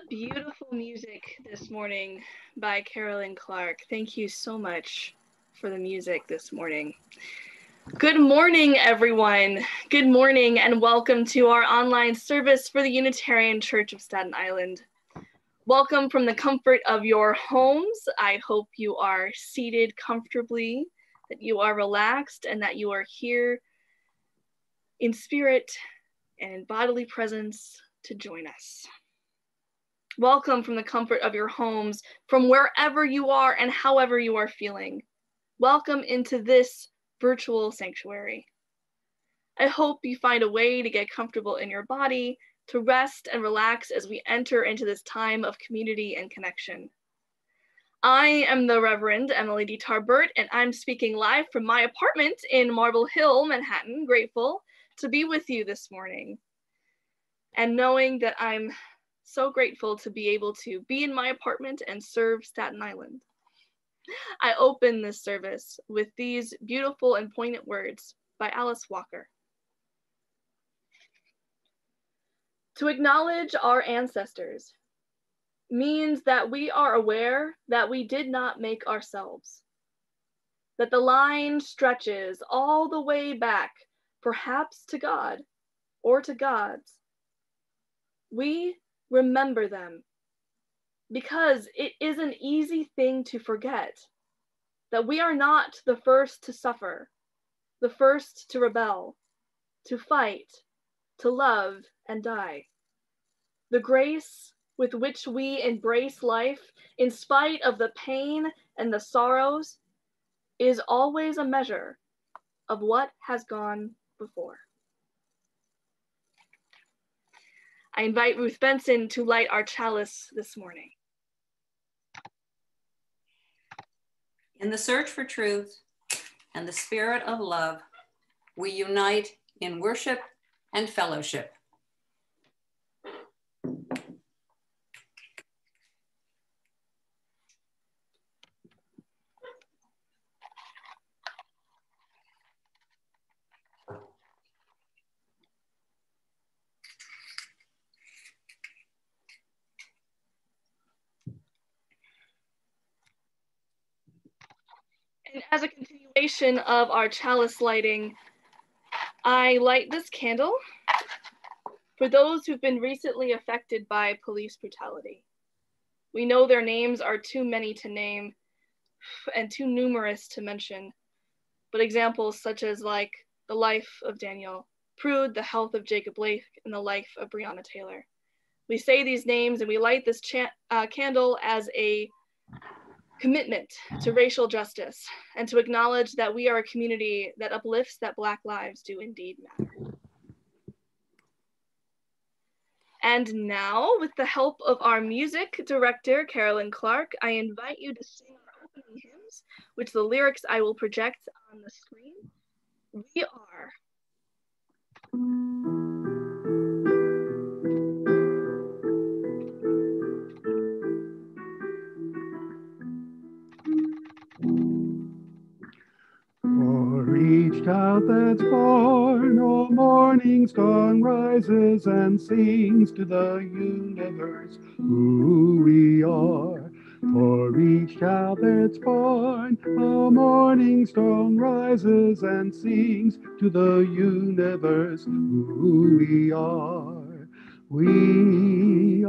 Beautiful music this morning by Carolyn Clark. Thank you so much for the music this morning. Good morning, everyone. Good morning and welcome to our online service for the Unitarian Church of Staten Island. Welcome from the comfort of your homes. I hope you are seated comfortably, that you are relaxed, and that you are here in spirit and in bodily presence to join us. Welcome from the comfort of your homes, from wherever you are and however you are feeling. Welcome into this virtual sanctuary. I hope you find a way to get comfortable in your body, to rest and relax as we enter into this time of community and connection. I am the Reverend Emily D. Tarbert, and I'm speaking live from my apartment in Marble Hill, Manhattan, grateful to be with you this morning. And knowing that I'm so grateful to be able to be in my apartment and serve Staten Island. I open this service with these beautiful and poignant words by Alice Walker. To acknowledge our ancestors means that we are aware that we did not make ourselves, that the line stretches all the way back, perhaps to God or to gods. We remember them because it is an easy thing to forget that we are not the first to suffer, the first to rebel, to fight, to love and die. The grace with which we embrace life in spite of the pain and the sorrows is always a measure of what has gone before. I invite Ruth Benson to light our chalice this morning. In the search for truth and the spirit of love, we unite in worship and fellowship. And as a continuation of our chalice lighting, I light this candle for those who've been recently affected by police brutality. We know their names are too many to name and too numerous to mention, but examples such as like the life of Daniel Prude, the health of Jacob Blake, and the life of Breonna Taylor. We say these names and we light this candle as a commitment to racial justice and to acknowledge that we are a community that uplifts that Black lives do indeed matter. And now, with the help of our music director, Carolyn Clark, I invite you to sing our opening hymns, which the lyrics I will project on the screen. We are. For each child that's born, oh, morning's dawn rises and sings to the universe who we are. For each child that's born, oh, morning's dawn rises and sings to the universe who we are. We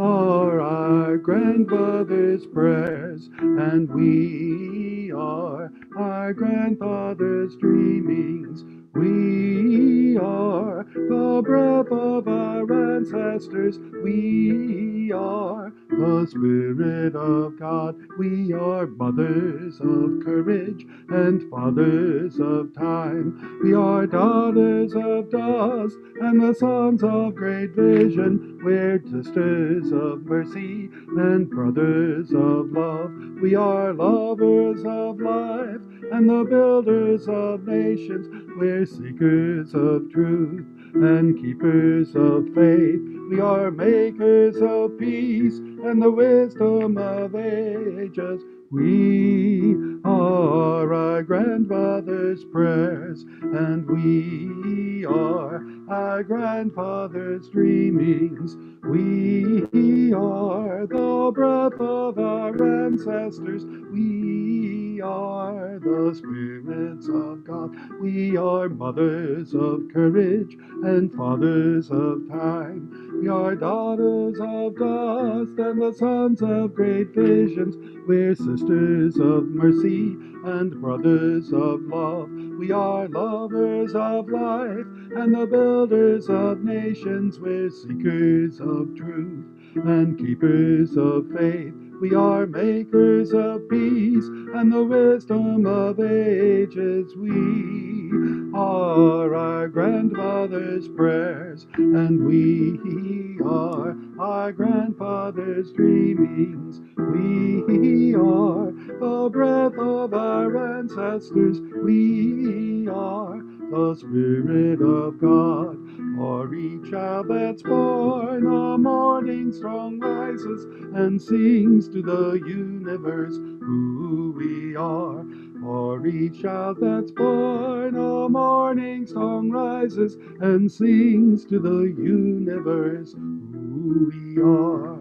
grandfather's prayers, and we are our grandfather's dreamings. We are the breath of our ancestors. We are the Spirit of God. We are mothers of courage and fathers of time. We are daughters of dust and the sons of great vision. We're sisters of mercy and brothers of love. We are lovers of life and the builders of nations. We're seekers of truth and keepers of faith. We are makers of peace and the wisdom of ages. We are our grandfather's prayers, and we are our grandfather's dreamings. We are the breath of our ancestors. We are the spirits of God. We are mothers of courage and fathers of time. We are daughters of dust and the sons of great visions. We're sisters of mercy and brothers of love. We are lovers of life and the builders of nations. We're seekers of truth and keepers of faith. We are makers of peace and the wisdom of ages. We are our grandfather's prayers, and we are our grandfather's dreamings. We are the breath of our ancestors. We are the Spirit of God. For each child that's born, a morning song rises and sings to the universe who we are. For each child that's born, a morning song rises and sings to the universe who we are.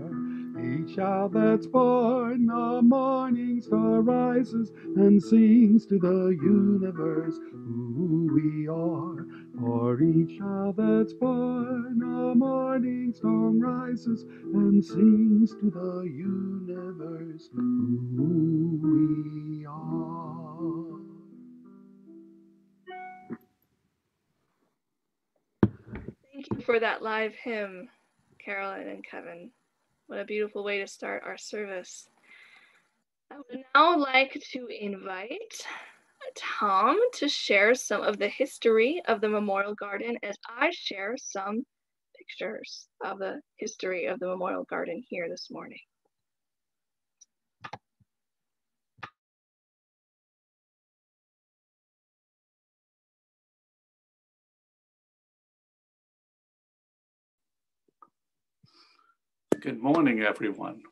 Each child that's born, a morning star rises and sings to the universe who we are. For each child that's born, a morning song rises and sings to the universe who we are. Thank you for that live hymn, Carolyn and Kevin. What a beautiful way to start our service. I would now like to invite Tom to share some of the history of the Memorial Garden as I share some pictures of the history of the Memorial Garden here this morning. Good morning, everyone.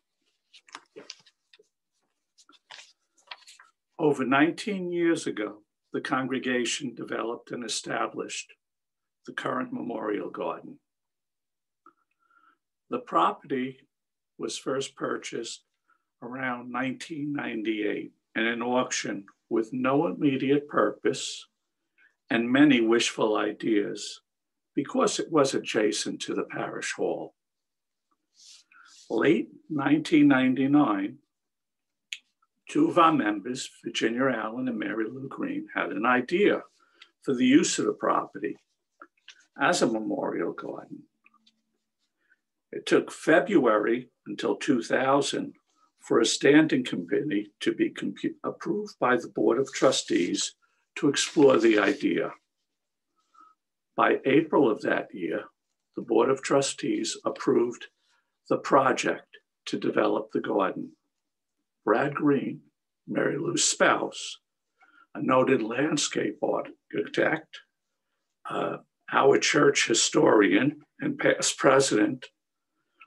Over 19 years ago, the congregation developed and established the current Memorial Garden. The property was first purchased around 1998 in an auction with no immediate purpose and many wishful ideas because it was adjacent to the parish hall. Late 1999, two of our members, Virginia Allen and Mary Lou Green, had an idea for the use of the property as a memorial garden. It took February until 2000 for a standing committee to be approved by the Board of Trustees to explore the idea. By April of that year, the Board of Trustees approved the project to develop the garden. Brad Green, Mary Lou's spouse, a noted landscape architect, our church historian and past president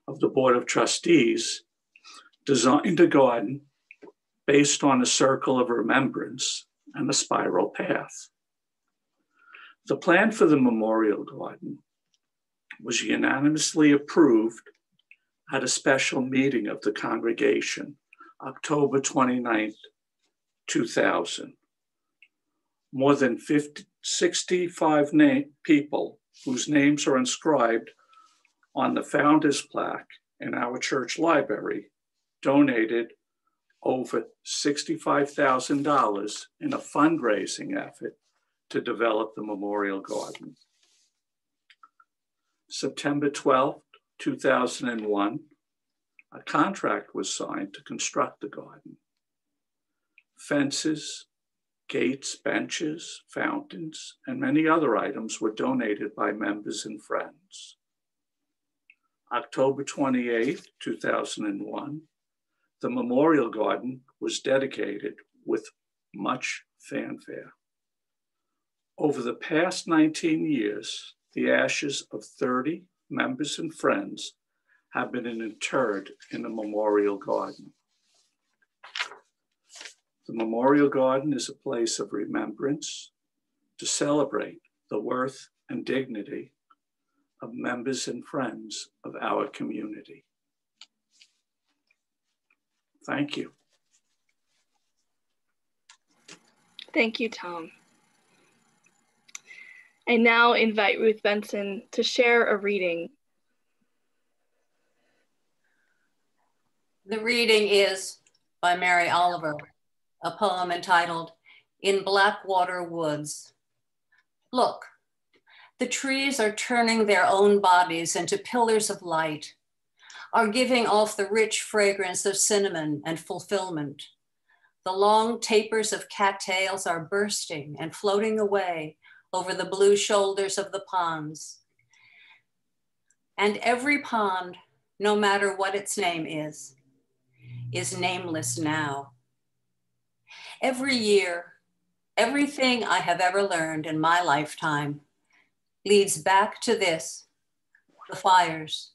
of the Board of Trustees, designed a garden based on a circle of remembrance and a spiral path. The plan for the memorial garden was unanimously approved at a special meeting of the congregation, October 29th, 2000. More than 65 people whose names are inscribed on the founder's plaque in our church library donated over $65,000 in a fundraising effort to develop the Memorial Garden. September 12th, 2001, a contract was signed to construct the garden. Fences, gates, benches, fountains, and many other items were donated by members and friends. October 28th, 2001, the Memorial Garden was dedicated with much fanfare. Over the past 19 years, the ashes of 30 members and friends have been interred in the Memorial Garden. The Memorial Garden is a place of remembrance to celebrate the worth and dignity of members and friends of our community. Thank you. Thank you, Tom. I now invite Ruth Benson to share a reading. The reading is by Mary Oliver, a poem entitled In Blackwater Woods. Look, the trees are turning their own bodies into pillars of light, are giving off the rich fragrance of cinnamon and fulfillment. The long tapers of cattails are bursting and floating away over the blue shoulders of the ponds. And every pond, no matter what its name is nameless now. Every year, everything I have ever learned in my lifetime leads back to this, the fires,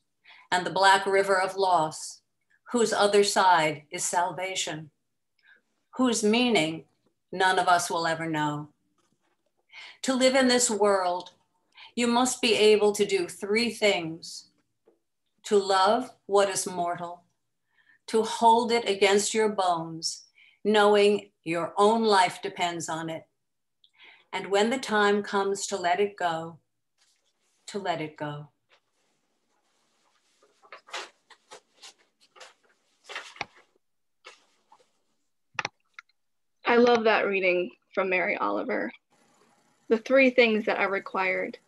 and the black river of loss, whose other side is salvation, whose meaning none of us will ever know. To live in this world, you must be able to do three things: to love what is mortal, to hold it against your bones, knowing your own life depends on it, and when the time comes to let it go, to let it go. I love that reading from Mary Oliver. The three things that are required: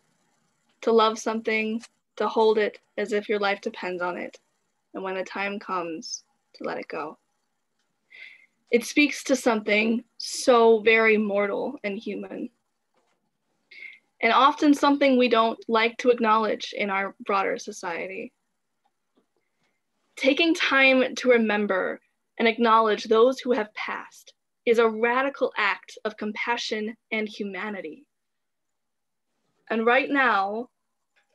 to love something, to hold it as if your life depends on it, and when the time comes, to let it go. It speaks to something so very mortal and human, and often something we don't like to acknowledge in our broader society. Taking time to remember and acknowledge those who have passed is a radical act of compassion and humanity. And right now,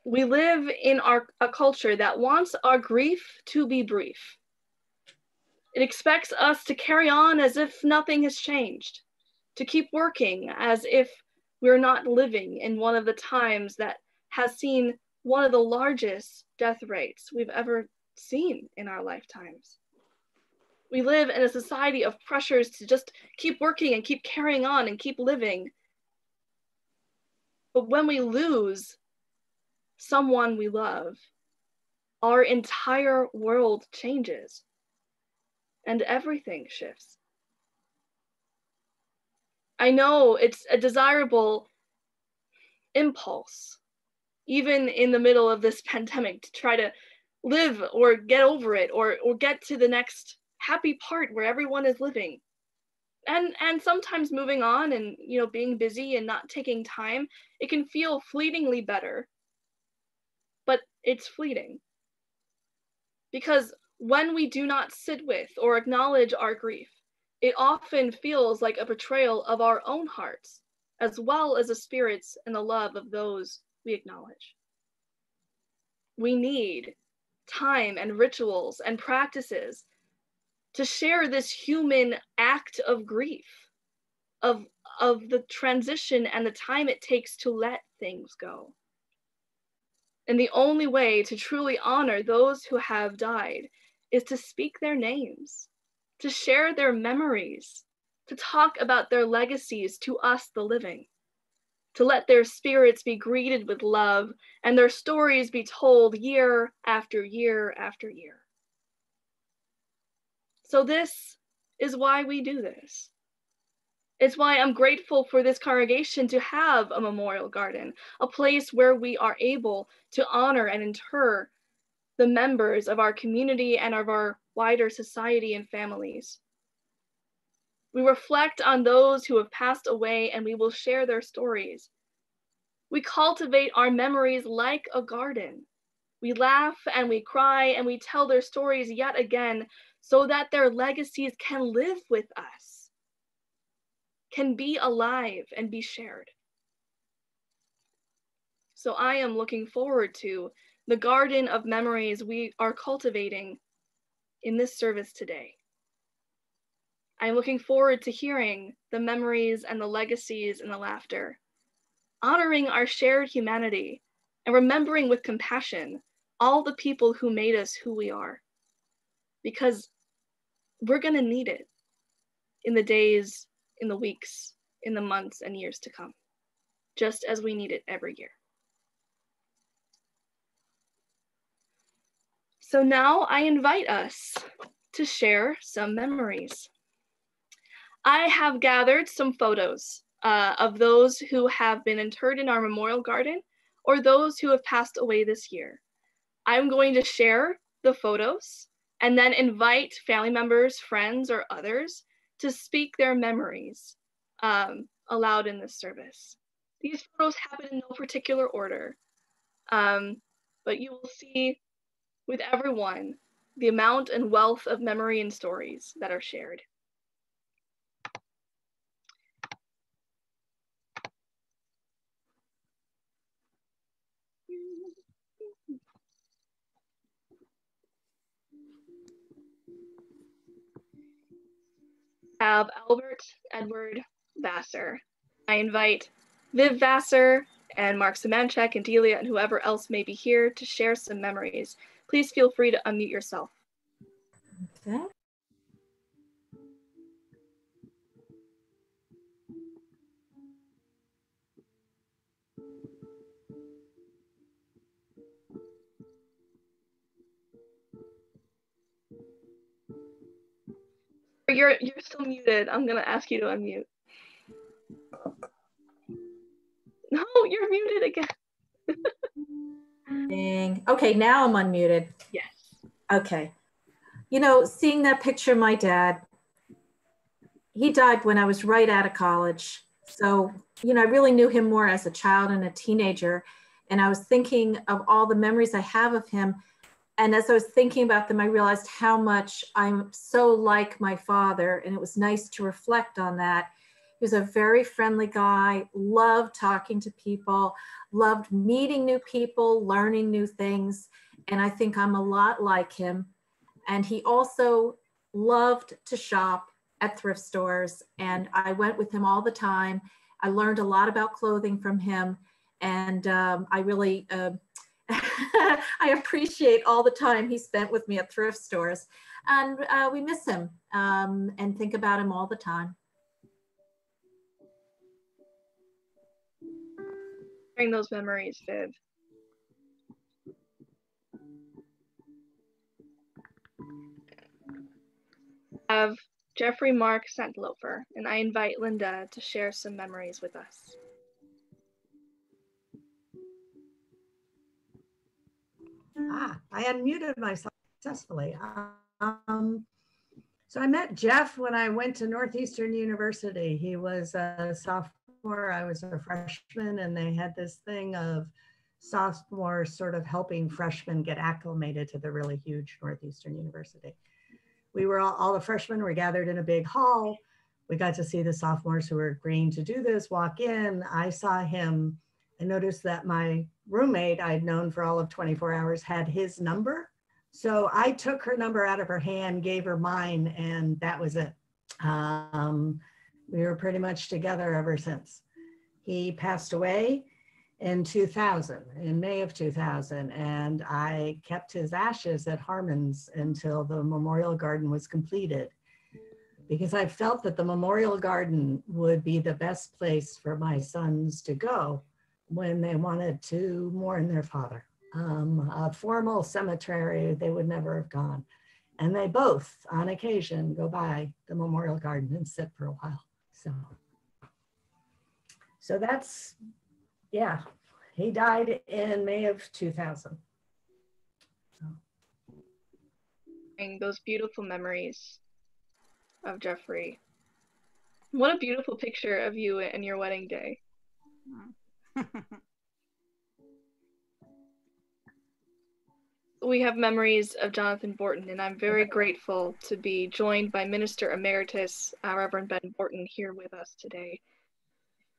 we live in a culture that wants our grief to be brief. It expects us to carry on as if nothing has changed, to keep working as if we're not living in one of the times that has seen one of the largest death rates we've ever seen in our lifetimes. We live in a society of pressures to just keep working and keep carrying on and keep living. But when we lose someone we love, our entire world changes and everything shifts. I know it's a desirable impulse, even in the middle of this pandemic, to try to live or get over it or get to the next happy part where everyone is living. And sometimes moving on and being busy and not taking time, it can feel fleetingly better, but it's fleeting. Because when we do not sit with or acknowledge our grief, it often feels like a betrayal of our own hearts, as well as the spirits and the love of those we acknowledge. We need time and rituals and practices to share this human act of grief, of the transition and the time it takes to let things go. And the only way to truly honor those who have died is to speak their names, to share their memories, to talk about their legacies to us, the living, to let their spirits be greeted with love and their stories be told year after year after year. So this is why we do this. It's why I'm grateful for this congregation to have a memorial garden, a place where we are able to honor and inter the members of our community and of our wider society and families. We reflect on those who have passed away and we will share their stories. We cultivate our memories like a garden. We laugh and we cry and we tell their stories yet again so that their legacies can live with us, can be alive and be shared. So I am looking forward to the garden of memories we are cultivating in this service today. I'm looking forward to hearing the memories and the legacies and the laughter, honoring our shared humanity and remembering with compassion all the people who made us who we are, because we're gonna need it in the days, in the weeks, in the months and years to come, just as we need it every year. So now I invite us to share some memories. I have gathered some photos of those who have been interred in our memorial garden or those who have passed away this year. I'm going to share the photos and then invite family members, friends, or others to speak their memories aloud in this service. These photos happen in no particular order, but you will see with everyone the amount and wealth of memory and stories that are shared. Have Albert Edward Vassar. I invite Viv Vassar and Mark Semanchek and Delia and whoever else may be here to share some memories. Please feel free to unmute yourself. Okay. You're still muted. I'm gonna ask you to unmute. No, you're muted again. Okay, now I'm unmuted. Yes. Okay. You know, seeing that picture of my dad, he died when I was right out of college. So, you know, I really knew him more as a child and a teenager. And I was thinking of all the memories I have of him. And as I was thinking about them, I realized how much I'm so like my father. And it was nice to reflect on that. He was a very friendly guy, loved talking to people, loved meeting new people, learning new things. And I think I'm a lot like him. And he also loved to shop at thrift stores. And I went with him all the time. I learned a lot about clothing from him. And I really, I appreciate all the time he spent with me at thrift stores. And we miss him and think about him all the time. Sharing those memories, Viv. Have Jeffrey Mark Santlofer, and I invite Linda to share some memories with us. I unmuted myself successfully. So I met Jeff when I went to Northeastern University. He was a sophomore, I was a freshman, and they had this thing of sophomores sort of helping freshmen get acclimated to the really huge Northeastern University. We were all the freshmen were gathered in a big hall. We got to see the sophomores who were agreeing to do this walk in. I saw him. I noticed that my roommate I'd known for all of 24 hours had his number. So I took her number out of her hand, gave her mine, and that was it. We were pretty much together ever since. He passed away in 2000, in May of 2000, and I kept his ashes at Harmon's until the memorial garden was completed, because I felt that the memorial garden would be the best place for my sons to go when they wanted to mourn their father. A formal cemetery, they would never have gone. And they both, on occasion, go by the Memorial Garden and sit for a while. So that's, yeah, he died in May of 2000. Those beautiful memories of Jeffrey. What a beautiful picture of you and your wedding day. We have memories of Jonathan Borton, and I'm very grateful to be joined by Minister Emeritus Reverend Ben Borton here with us today.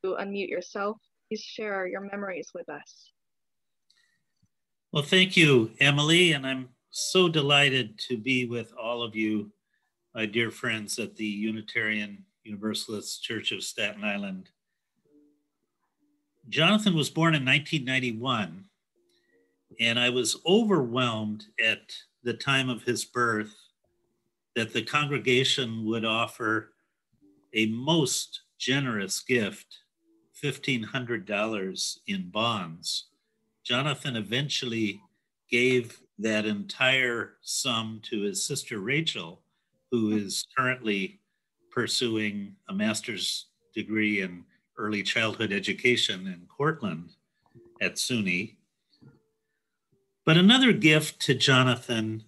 To unmute yourself, please share your memories with us. Well, thank you, Emily, and I'm so delighted to be with all of you, my dear friends at the Unitarian Universalist Church of Staten Island. Jonathan was born in 1991, and I was overwhelmed at the time of his birth that the congregation would offer a most generous gift, $1,500 in bonds. Jonathan eventually gave that entire sum to his sister Rachel, who is currently pursuing a master's degree in early childhood education in Cortland at SUNY. But another gift to Jonathan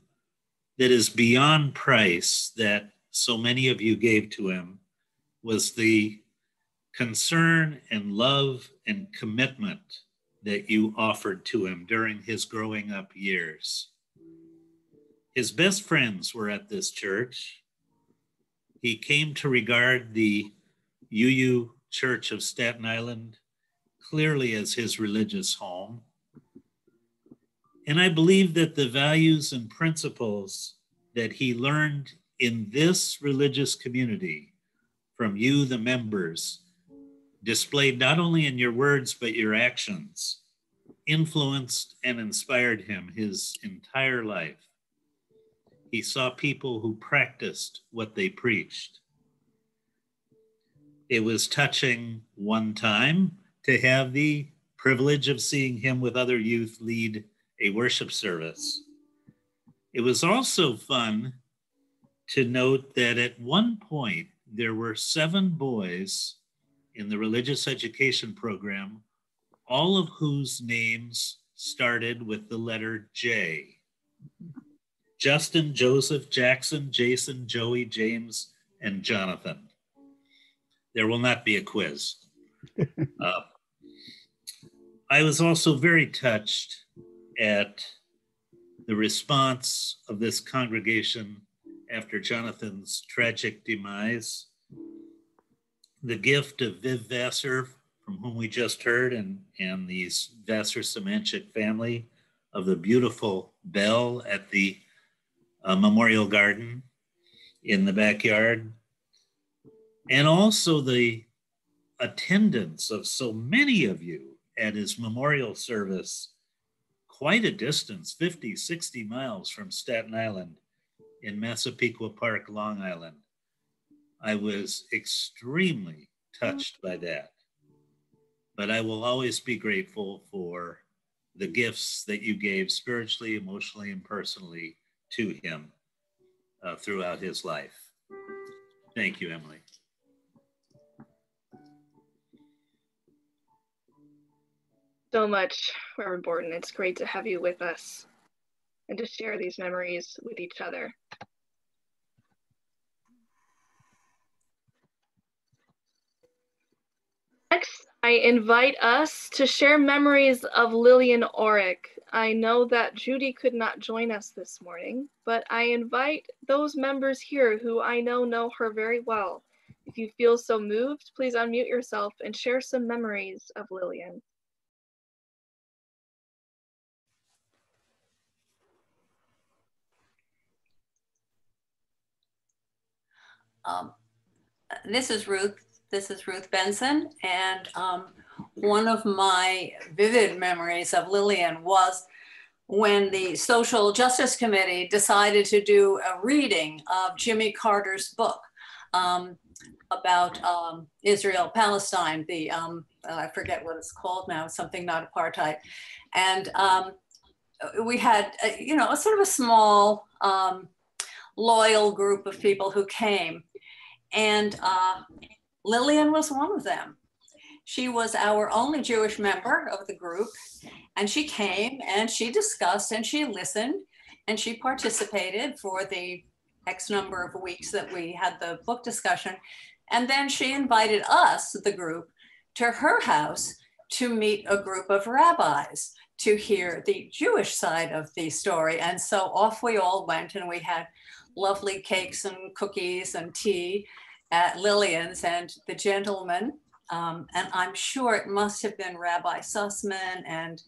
that is beyond price that so many of you gave to him was the concern and love and commitment that you offered to him during his growing up years. His best friends were at this church. He came to regard the UU Church of Staten Island clearly as his religious home. And I believe that the values and principles that he learned in this religious community from you, the members, displayed not only in your words, but your actions, influenced and inspired him his entire life. He saw people who practiced what they preached. It was touching one time to have the privilege of seeing him with other youth lead a worship service. It was also fun to note that at one point there were 7 boys in the religious education program, all of whose names started with the letter J. Justin, Joseph, Jackson, Jason, Joey, James, and Jonathan. There will not be a quiz. I was also very touched at the response of this congregation after Jonathan's tragic demise. The gift of Viv Vassar, from whom we just heard, and the Vassar-Semanchik family, of the beautiful bell at the Memorial Garden in the backyard, and also the attendance of so many of you at his memorial service, quite a distance, 50, 60 miles from Staten Island in Massapequa Park, Long Island. I was extremely touched by that. But I will always be grateful for the gifts that you gave spiritually, emotionally, and personally to him throughout his life. Thank you, Emily. So much, Reverend Borton. It's great to have you with us and to share these memories with each other. Next, I invite us to share memories of Lillian Orick. I know that Judy could not join us this morning, but I invite those members here who I know her very well. If you feel so moved, please unmute yourself and share some memories of Lillian. This is Ruth Benson, and one of my vivid memories of Lillian was when the Social Justice Committee decided to do a reading of Jimmy Carter's book about Israel-Palestine, I forget what it's called now, something not apartheid. And we had, a sort of a small loyal group of people who came. And Lillian was one of them. She was our only Jewish member of the group, and she came and she discussed and she listened and she participated for the X number of weeks that we had the book discussion. And then she invited us, the group, to her house to meet a group of rabbis to hear the Jewish side of the story. And so off we all went, and we had lovely cakes and cookies and tea at Lillian's. And the gentleman, and I'm sure it must have been Rabbi Sussman, and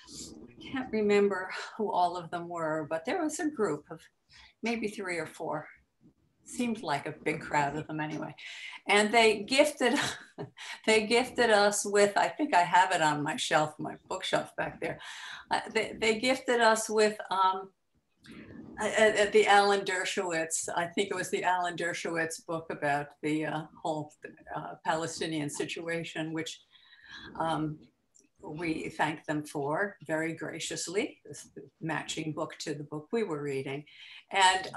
I can't remember who all of them were, but there was a group of maybe 3 or 4. Seemed like a big crowd of them anyway. And they gifted us with, I think I have it on my shelf, my bookshelf back there. They gifted us with the Alan Dershowitz, I think it was the Alan Dershowitz book about the whole Palestinian situation, which we thanked them for very graciously, this matching book to the book we were reading. And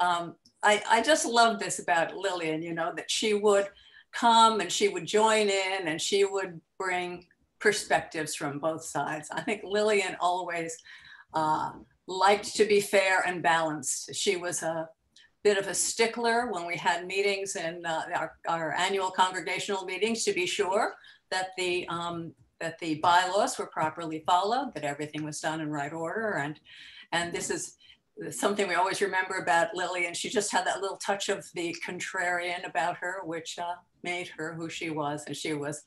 I just love this about Lillian, you know, that she would come and she would join in and she would bring perspectives from both sides. I think Lillian always liked to be fair and balanced. She was a bit of a stickler when we had meetings in our annual congregational meetings, to be sure that the bylaws were properly followed, that everything was done in right order. And this is something we always remember about Lily, and she just had that little touch of the contrarian about her, which made her who she was. And she was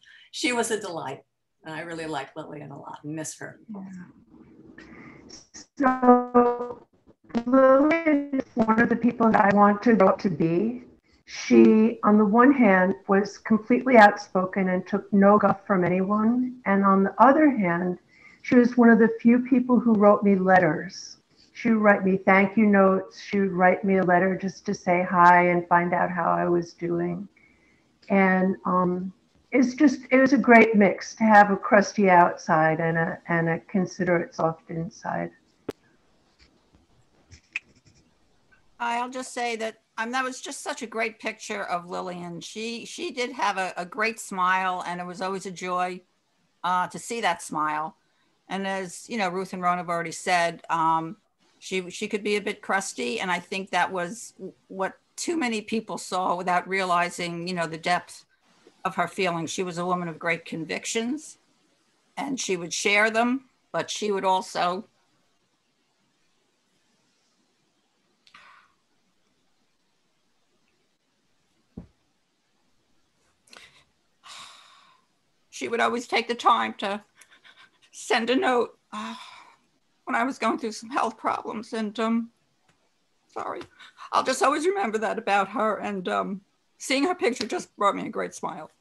a delight. And I really like Lillian a lot and miss her. So Lillian is one of the people that I want to grow up to be. She, on the one hand, was completely outspoken and took no guff from anyone. And on the other hand, she was one of the few people who wrote me letters. She would write me thank you notes. She would write me a letter just to say hi and find out how I was doing. And it was a great mix to have a crusty outside and a considerate, soft inside. I'll just say that that was just such a great picture of Lillian. She did have a great smile, and it was always a joy to see that smile. And as you know, Ruth and Ron have already said, she could be a bit crusty, and I think that was what too many people saw without realizing, you know, the depth of her feelings. She was a woman of great convictions, and she would share them, but she would also always take the time to send a note when I was going through some health problems. And sorry, I'll just always remember that about her. And seeing her picture just brought me a great smile.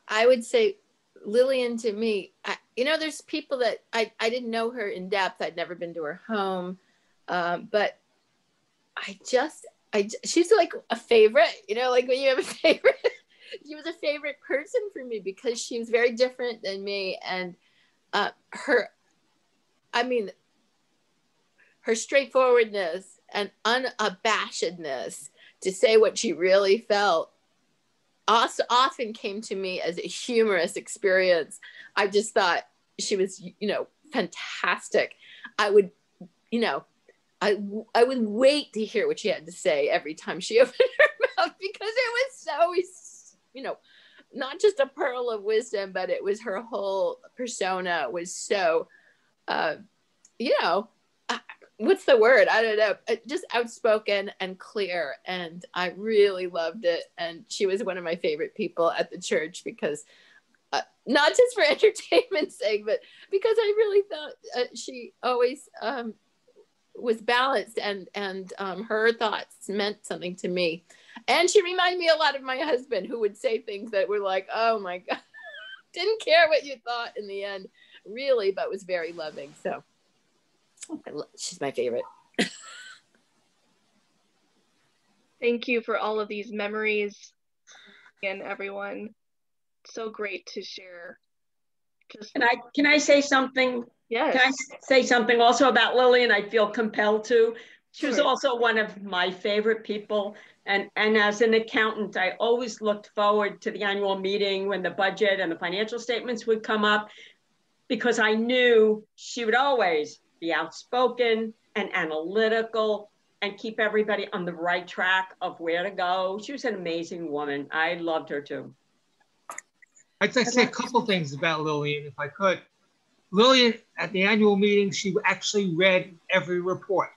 I would say Lillian to me, you know, there's people that I didn't know her in depth. I'd never been to her home. But she's like a favorite, you know, like when you have a favorite. She was a favorite person for me because she was very different than me. And her straightforwardness and unabashedness to say what she really felt also often came to me as a humorous experience. I just thought she was, you know, fantastic. I would, you know, I would wait to hear what she had to say every time she opened her mouth, because it was so, you know, not just a pearl of wisdom, but it was her whole persona was so, you know, what's the word? I don't know, just outspoken and clear. And I really loved it. And she was one of my favorite people at the church because not just for entertainment's sake, but because I really thought she always was balanced, and her thoughts meant something to me. And she reminded me a lot of my husband, who would say things that were like, oh my God, didn't care what you thought in the end, really, but was very loving. So she's my favorite. Thank you for all of these memories, and everyone. So great to share Just Can I say something? yes. Can I say something also about Lillian? I feel compelled to. She was Sure. also one of my favorite people. And as an accountant, I always looked forward to the annual meeting when the budget and the financial statements would come up, because I knew she would always be outspoken and analytical and keep everybody on the right track of where to go. She was an amazing woman. I loved her too. I'd like to say a couple things about Lillian, if I could. Lillian, at the annual meeting, she actually read every report.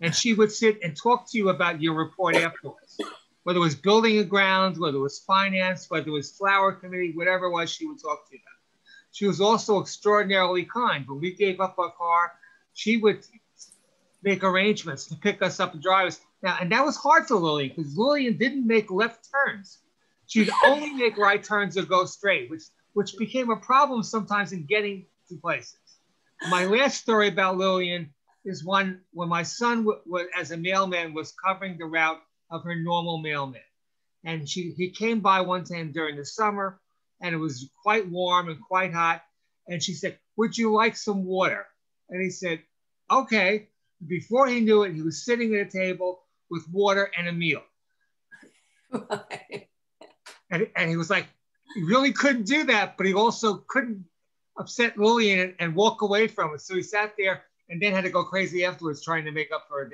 And she would sit and talk to you about your report afterwards. Whether it was building and grounds, whether it was finance, whether it was flower committee, whatever it was, she would talk to you about. She was also extraordinarily kind. When we gave up our car, she would make arrangements to pick us up and drive us. Now, and that was hard for Lillian, because Lillian didn't make left turns. She'd only make right turns or go straight, which became a problem sometimes in getting to places. My last story about Lillian is one when my son, as a mailman, was covering the route of her normal mailman. And he came by one time during the summer, and it was quite warm and quite hot. And she said, "Would you like some water?" And he said, "Okay." Before he knew it, he was sitting at a table with water and a meal. And he was like, he really couldn't do that, but he also couldn't upset Lillian and walk away from it. So he sat there and then had to go crazy afterwards trying to make up for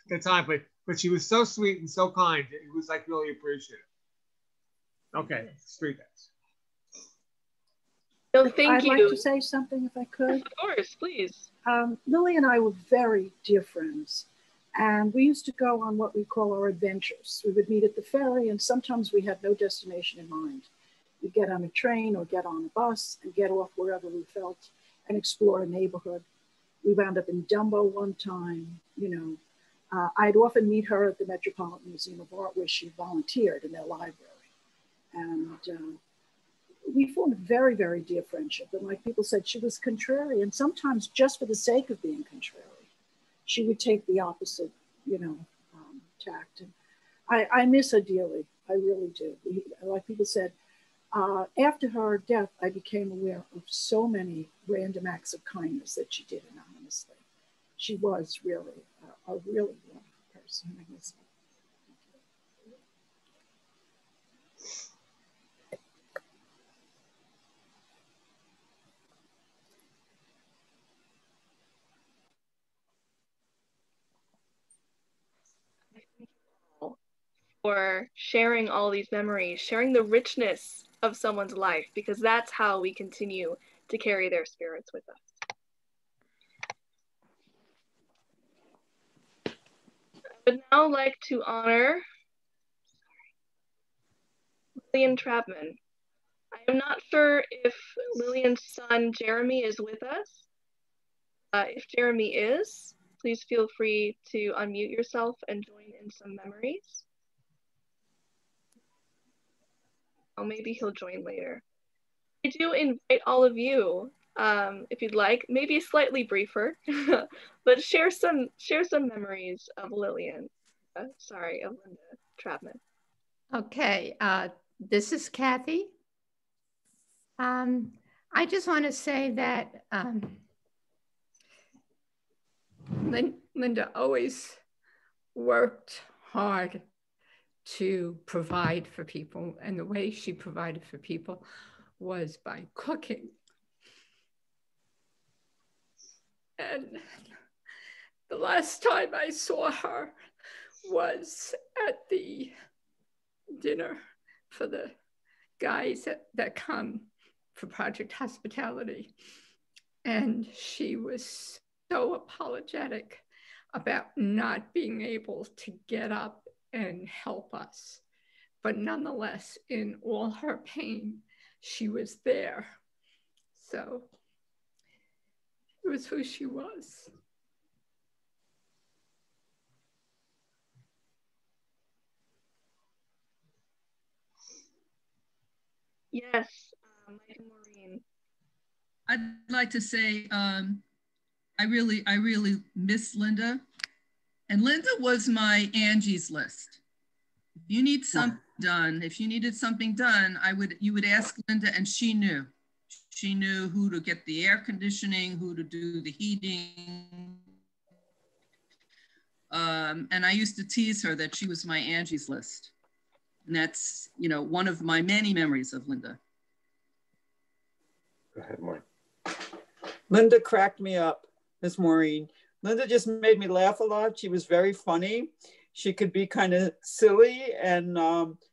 the time. But she was so sweet and so kind. It was like really appreciative. Okay, street guys. No, thank you. I'd like to say something if I could. Of course, please. Lily and I were very dear friends. And we used to go on what we call our adventures. We would meet at the ferry, and sometimes we had no destination in mind. We'd get on a train or get on a bus and get off wherever we felt and explore a neighborhood. We wound up in Dumbo one time, you know. I'd often meet her at the Metropolitan Museum of Art, where she volunteered in their library. And we formed a very, very dear friendship. And like people said, she was contrary, and sometimes just for the sake of being contrary, she would take the opposite, you know, tact. And I miss her dearly. I really do. Like people said, after her death, I became aware of so many random acts of kindness that she did anonymously. She was really a really wonderful person. I miss her. For sharing all these memories, sharing the richness of someone's life, because that's how we continue to carry their spirits with us. I would now like to honor Lillian Trapman. I am not sure if Lillian's son Jeremy is with us. If Jeremy is, please feel free to unmute yourself and join in some memories. Oh, maybe he'll join later. I do invite all of you, if you'd like, maybe slightly briefer, but share some memories of Lillian. Of Linda Trapman. Okay, this is Kathy. I just want to say that Linda always worked hard to provide for people, and the way she provided for people was by cooking. And the last time I saw her was at the dinner for the guys that come for Project Hospitality. And she was so apologetic about not being able to get up and help us. But nonetheless, in all her pain, she was there. So it was who she was. Yes, Maureen. I'd like to say I really miss Linda. And Linda was my Angie's List. If you need something done, if you needed something done, you would ask Linda, and she knew. She knew who to get the air conditioning, who to do the heating. And I used to tease her that she was my Angie's List. And that's, you know, one of my many memories of Linda. Go ahead, Maureen. Linda cracked me up, Miss Maureen. Linda just made me laugh a lot. She was very funny. She could be kind of silly, and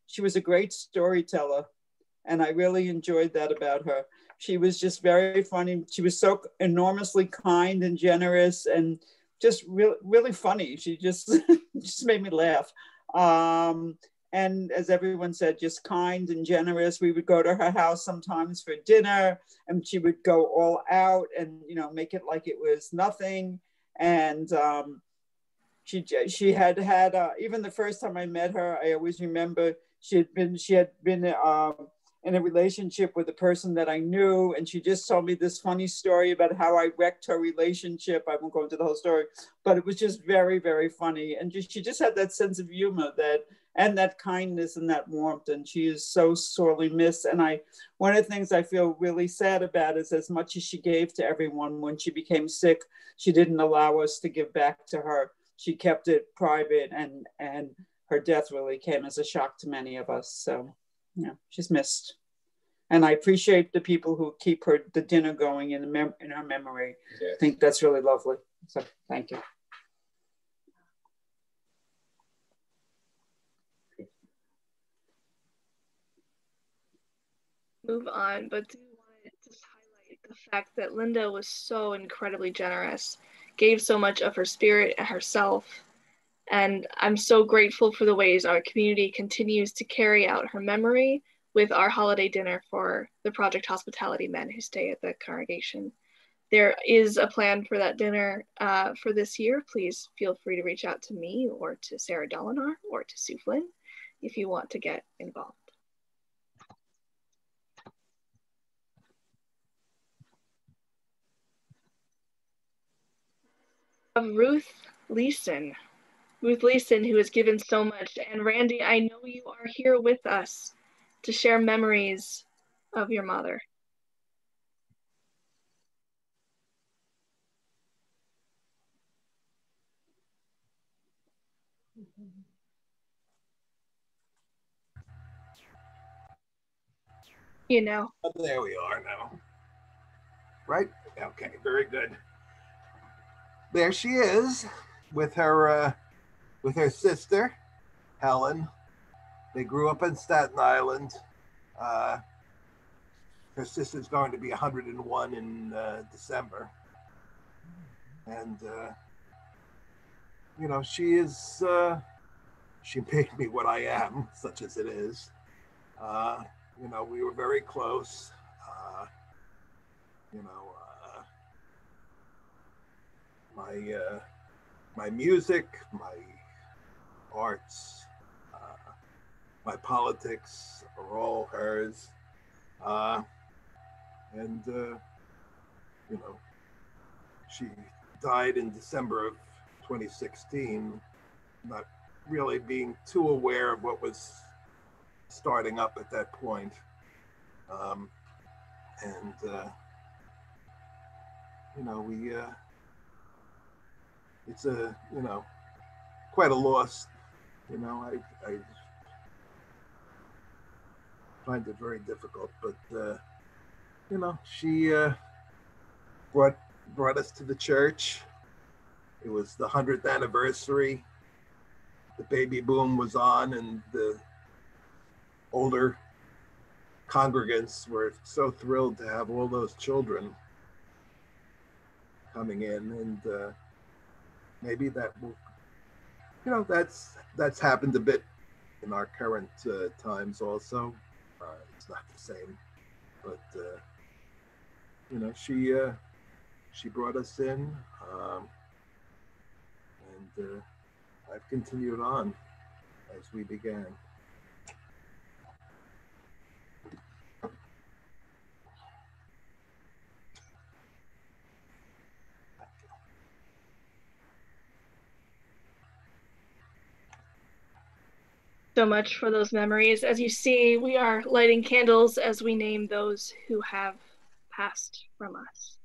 she was a great storyteller. And I really enjoyed that about her. She was just very funny. She was so enormously kind and generous and just really funny. She just, just made me laugh. And as everyone said, just kind and generous. We would go to her house sometimes for dinner, and she would go all out and, you know, make it like it was nothing. And she had even the first time I met her, I always remember she had been in a relationship with a person that I knew, and she just told me this funny story about how I wrecked her relationship. I won't go into the whole story, but it was just very, very funny. And she just had that sense of humor and that kindness and that warmth, and she is so sorely missed. And one of the things I feel really sad about is, as much as she gave to everyone, when she became sick, she didn't allow us to give back to her. She kept it private, and her death really came as a shock to many of us. So, yeah, she's missed. And I appreciate the people who keep the dinner going in her memory. Yes. I think that's really lovely. So thank you. Move on, but do want to just highlight the fact that Linda was so incredibly generous, gave so much of her spirit and herself. And I'm so grateful for the ways our community continues to carry out her memory with our holiday dinner for the Project Hospitality men who stay at the congregation. There is a plan for that dinner for this year. Please feel free to reach out to me or to Sarah Dolinar or to Sue Flynn if you want to get involved. Ruth Leeson. Ruth Leeson, who has given so much. And Randy, I know you are here with us to share memories of your mother. You know. Oh, there we are now. Right? Okay, very good. There she is with her sister, Helen. They grew up in Staten Island. Her sister's going to be 101 in December. And, you know, she made me what I am, such as it is. You know, we were very close. You know, my music, my arts, my politics are all hers. And, you know, she died in December of 2016, not really being too aware of what was starting up at that point. You know, it's a, you know, quite a loss. You know, I find it very difficult, but, you know, she brought us to the church. It was the 100th anniversary. The baby boom was on, and the older congregants were so thrilled to have all those children coming in, and maybe that will, you know, that's happened a bit in our current times also. It's not the same, but you know, she brought us in, and I've continued on as we began. So much for those memories. As you see, we are lighting candles as we name those who have passed from us.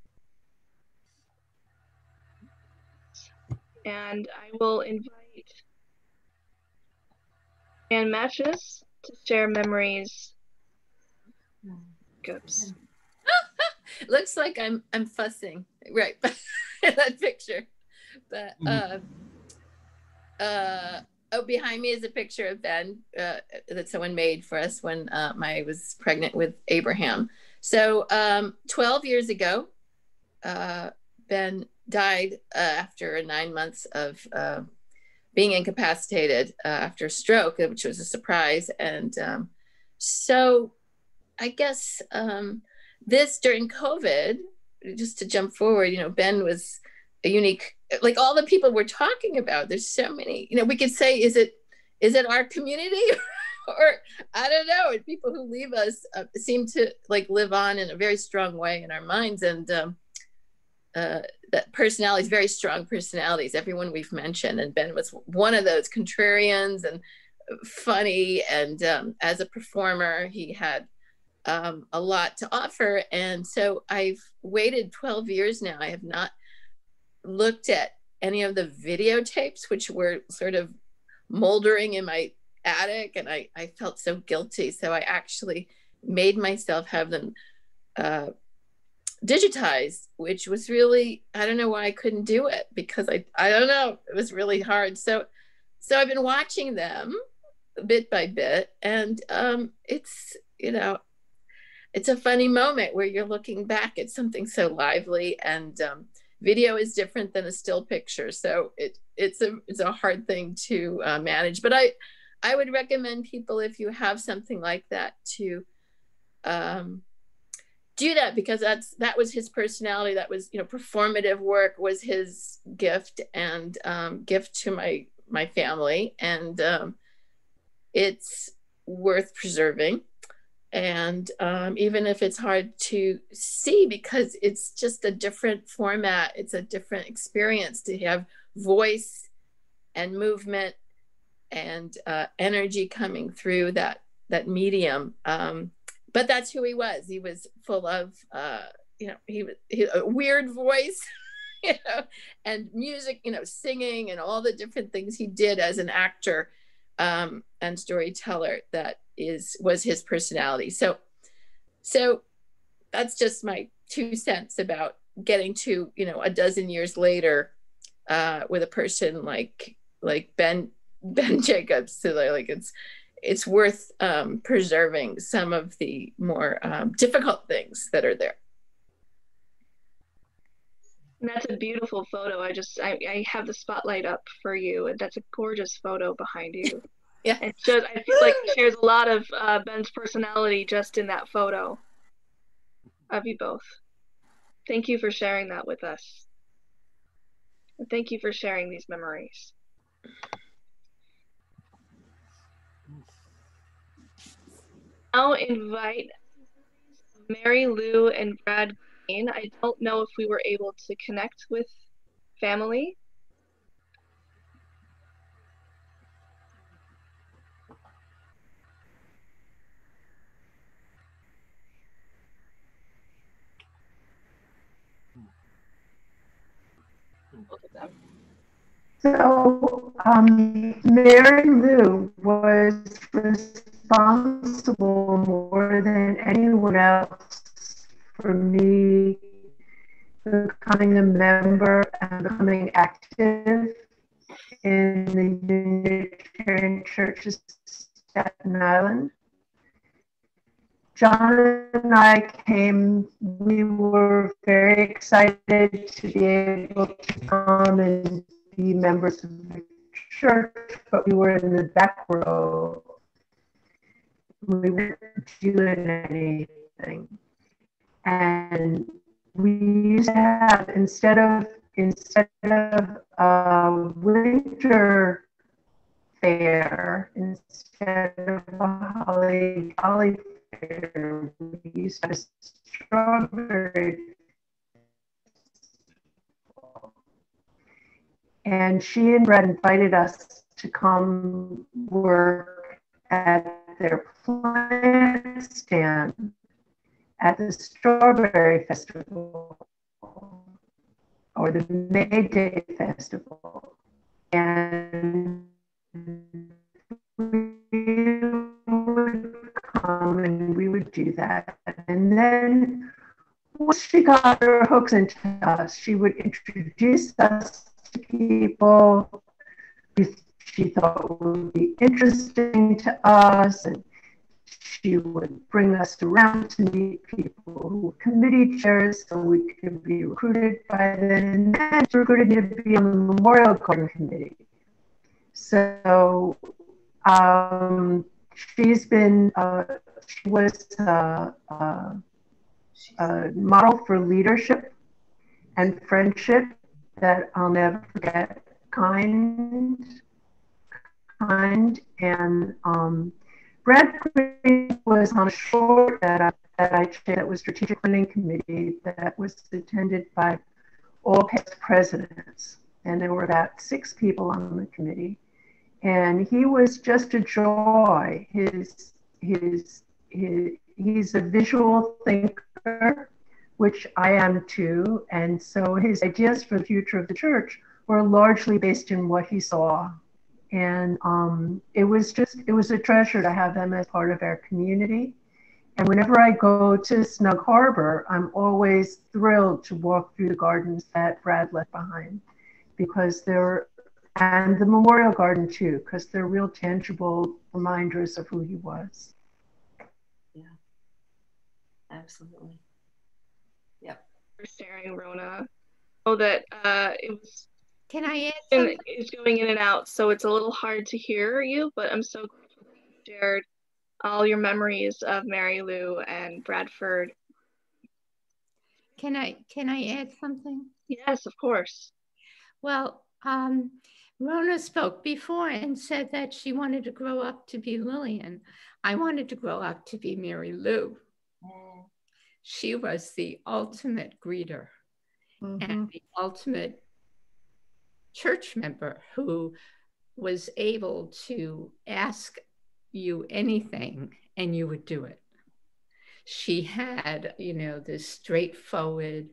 And I will invite Ann Matches to share memories. Oops. Looks like I'm fussing, right? In that picture. But oh, behind me is a picture of Ben that someone made for us when I was pregnant with Abraham. So 12 years ago, Ben died after 9 months of being incapacitated after a stroke, which was a surprise. And so I guess this during COVID, just to jump forward, you know, Ben was a unique, like all the people we're talking about, there's so many, you know, we could say, is it our community? Or I don't know, people who leave us seem to like live on in a very strong way in our minds. And that personalities, very strong personalities, everyone we've mentioned. And Ben was one of those contrarians and funny. And as a performer, he had a lot to offer. And so I've waited 12 years now. I have not looked at any of the videotapes, which were sort of moldering in my attic. And I felt so guilty. So I actually made myself have them digitized, which was really, I don't know why I couldn't do it, because I don't know, it was really hard. So I've been watching them bit by bit, and it's, you know, it's a funny moment where you're looking back at something so lively, and video is different than a still picture. So it's a hard thing to manage, but I would recommend people, if you have something like that, to do that, because that was his personality. That was, you know, performative work was his gift, and gift to my family, and it's worth preserving. And even if it's hard to see, because it's just a different format, it's a different experience to have voice and movement and energy coming through that medium. But that's who he was. He was full of, you know, he a weird voice, you know, and music, you know, singing and all the different things he did as an actor and storyteller. That was his personality. So that's just my 2 cents about getting to, you know, a dozen years later with a person like Ben Jacobs. So like it's worth preserving some of the more difficult things that are there. And that's a beautiful photo. I have the spotlight up for you, and that's a gorgeous photo behind you. Yeah. I feel like it shares a lot of Ben's personality just in that photo of you both. Thank you for sharing that with us. And thank you for sharing these memories. I'll invite Mary Lou and Brad Green. I don't know if we were able to connect with family. Both of them. So Mary Lou was responsible more than anyone else for me becoming a member and becoming active in the Unitarian Church of Staten Island. John and I came, we were very excited to be able to come and be members of the church, but we were in the back row. We weren't doing anything. And we used to have, instead of winter fair, instead of a holly fair, we used to have a strawberry. And she and Brett invited us to come work at their plant stand. at the Strawberry Festival or the May Day Festival. And we would come and we would do that. And then once she got her hooks into us, she would introduce us to people she thought would be interesting to us, and she would bring us around to meet people who were committee chairs so we could be recruited by them. And then she recruited me to be on the Memorial Garden Committee. So she's been, she was a model for leadership and friendship that I'll never forget. Kind, and Brad Green was on a short that I chaired, that was Strategic Planning Committee, that was attended by all past presidents, and there were about 6 people on the committee, and he was just a joy. He's a visual thinker, which I am too, and so his ideas for the future of the church were largely based in what he saw. And it was a treasure to have them as part of our community. And whenever I go to Snug Harbor, I'm always thrilled to walk through the gardens that Brad left behind, because and the Memorial Garden too, because they're real tangible reminders of who he was. Yeah, absolutely. Yep. For sharing, Rona. Oh, that it was. Can I add something? It's going in and out, so it's a little hard to hear you, but I'm so grateful that you shared all your memories of Mary Lou and Bradford. Can I add something? Yes, of course. Well, Rona spoke before and said that she wanted to grow up to be Lillian. I wanted to grow up to be Mary Lou. She was the ultimate greeter and the ultimate church member who was able to ask you anything and you would do it. She had, this straightforward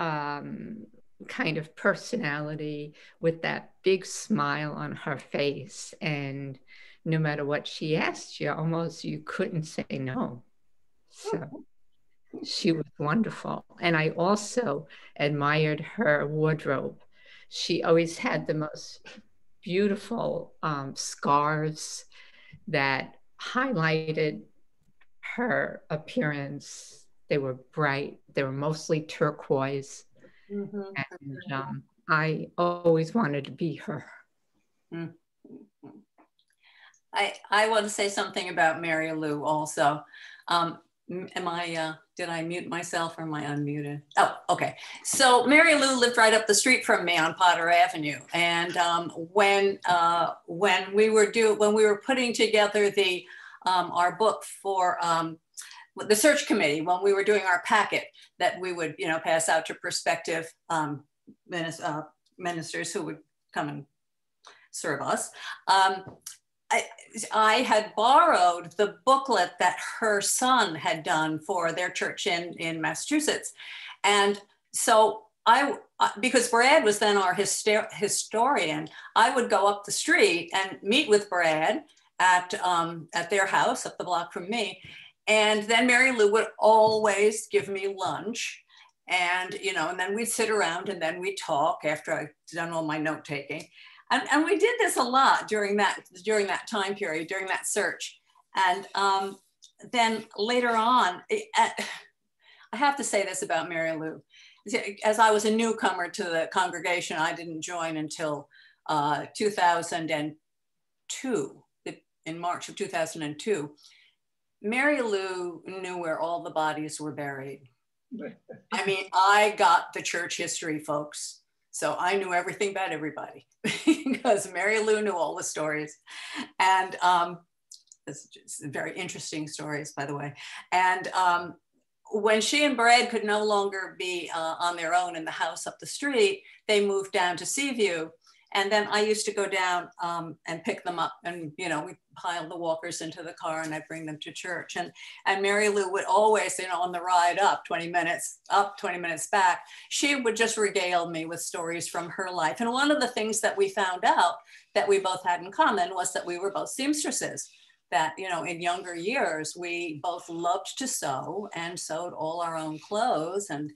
kind of personality with that big smile on her face, and no matter what she asked you, almost you couldn't say no. So she was wonderful. And I also admired her wardrobe. She always had the most beautiful scarves that highlighted her appearance. They were bright. They were mostly turquoise. And I always wanted to be her. I want to say something about Mary Lou also. Did I mute myself or am I unmuted? Oh, okay. So Mary Lou lived right up the street from me on Potter Avenue. And when we were putting together our book for the search committee, when we were doing our packet that we would, pass out to prospective ministers who would come and serve us, I had borrowed the booklet that her son had done for their church in Massachusetts. And so because Brad was then our historian, I would go up the street and meet with Brad at their house up the block from me. And then Mary Lou would always give me lunch. And, and then we'd sit around and then we'd talk after I'd done all my note taking. And we did this a lot during that time period, during that search. And then later on, I have to say this about Mary Lou. As I was a newcomer to the congregation, I didn't join until 2002, in March of 2002. Mary Lou knew where all the bodies were buried. I mean, I got the church history, folks. So I knew everything about everybody because Mary Lou knew all the stories. And it's just very interesting stories, by the way. And when she and Brad could no longer be on their own in the house up the street, they moved down to Seaview. And then I used to go down and pick them up, and we pile the walkers into the car and I bring them to church. And Mary Lou would always, on the ride up, 20 minutes up, 20 minutes back, she would just regale me with stories from her life. And one of the things that we found out that we both had in common was that we were both seamstresses. That, in younger years, we both loved to sew and sewed all our own clothes and,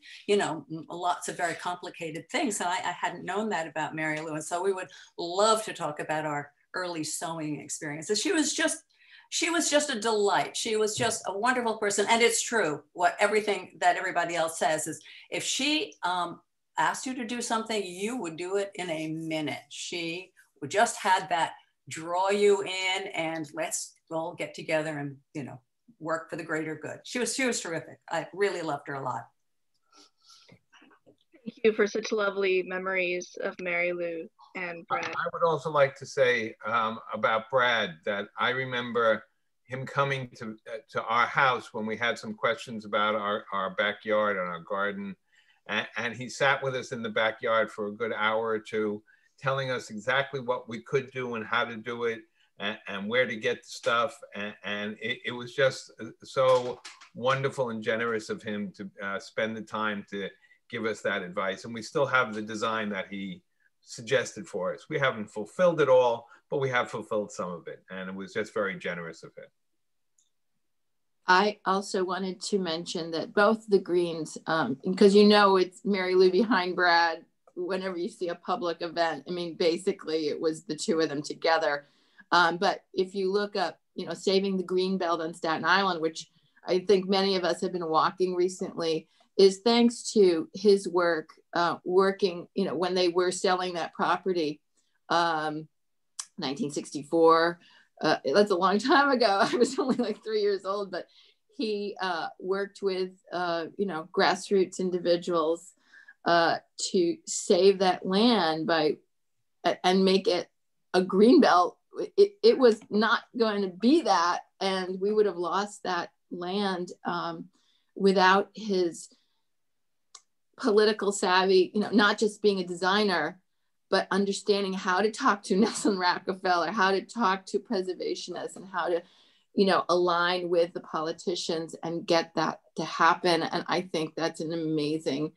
lots of very complicated things. And I hadn't known that about Mary Lou. And so we would love to talk about our early sewing experiences. She was just a delight. She was just a wonderful person. And it's true, everything that everybody else says is if she asked you to do something, you would do it in a minute. She just had that draw you in and let's all get together and work for the greater good. She was terrific. I really loved her a lot. Thank you for such lovely memories of Mary Lou and Brad. I would also like to say about Brad that I remember him coming to our house when we had some questions about our backyard and our garden, and he sat with us in the backyard for a good hour or two, telling us exactly what we could do and how to do it and where to get the stuff. And it was just so wonderful and generous of him to spend the time to give us that advice. And we still have the design that he suggested for us. We haven't fulfilled it all, but we have fulfilled some of it. And it was just very generous of him. I also wanted to mention that both the Greens, because it's Mary Lou behind Brad, whenever you see a public event, basically it was the two of them together. But if you look up, Saving the Greenbelt on Staten Island, which I think many of us have been walking recently, is thanks to his work, working, when they were selling that property, 1964, that's a long time ago. I was only like 3 years old, but he worked with, grassroots individuals to save that land and make it a greenbelt. It was not going to be that, and we would have lost that land without his political savvy, not just being a designer, but understanding how to talk to Nelson Rockefeller, how to talk to preservationists, and how to, align with the politicians and get that to happen. And I think that's an amazing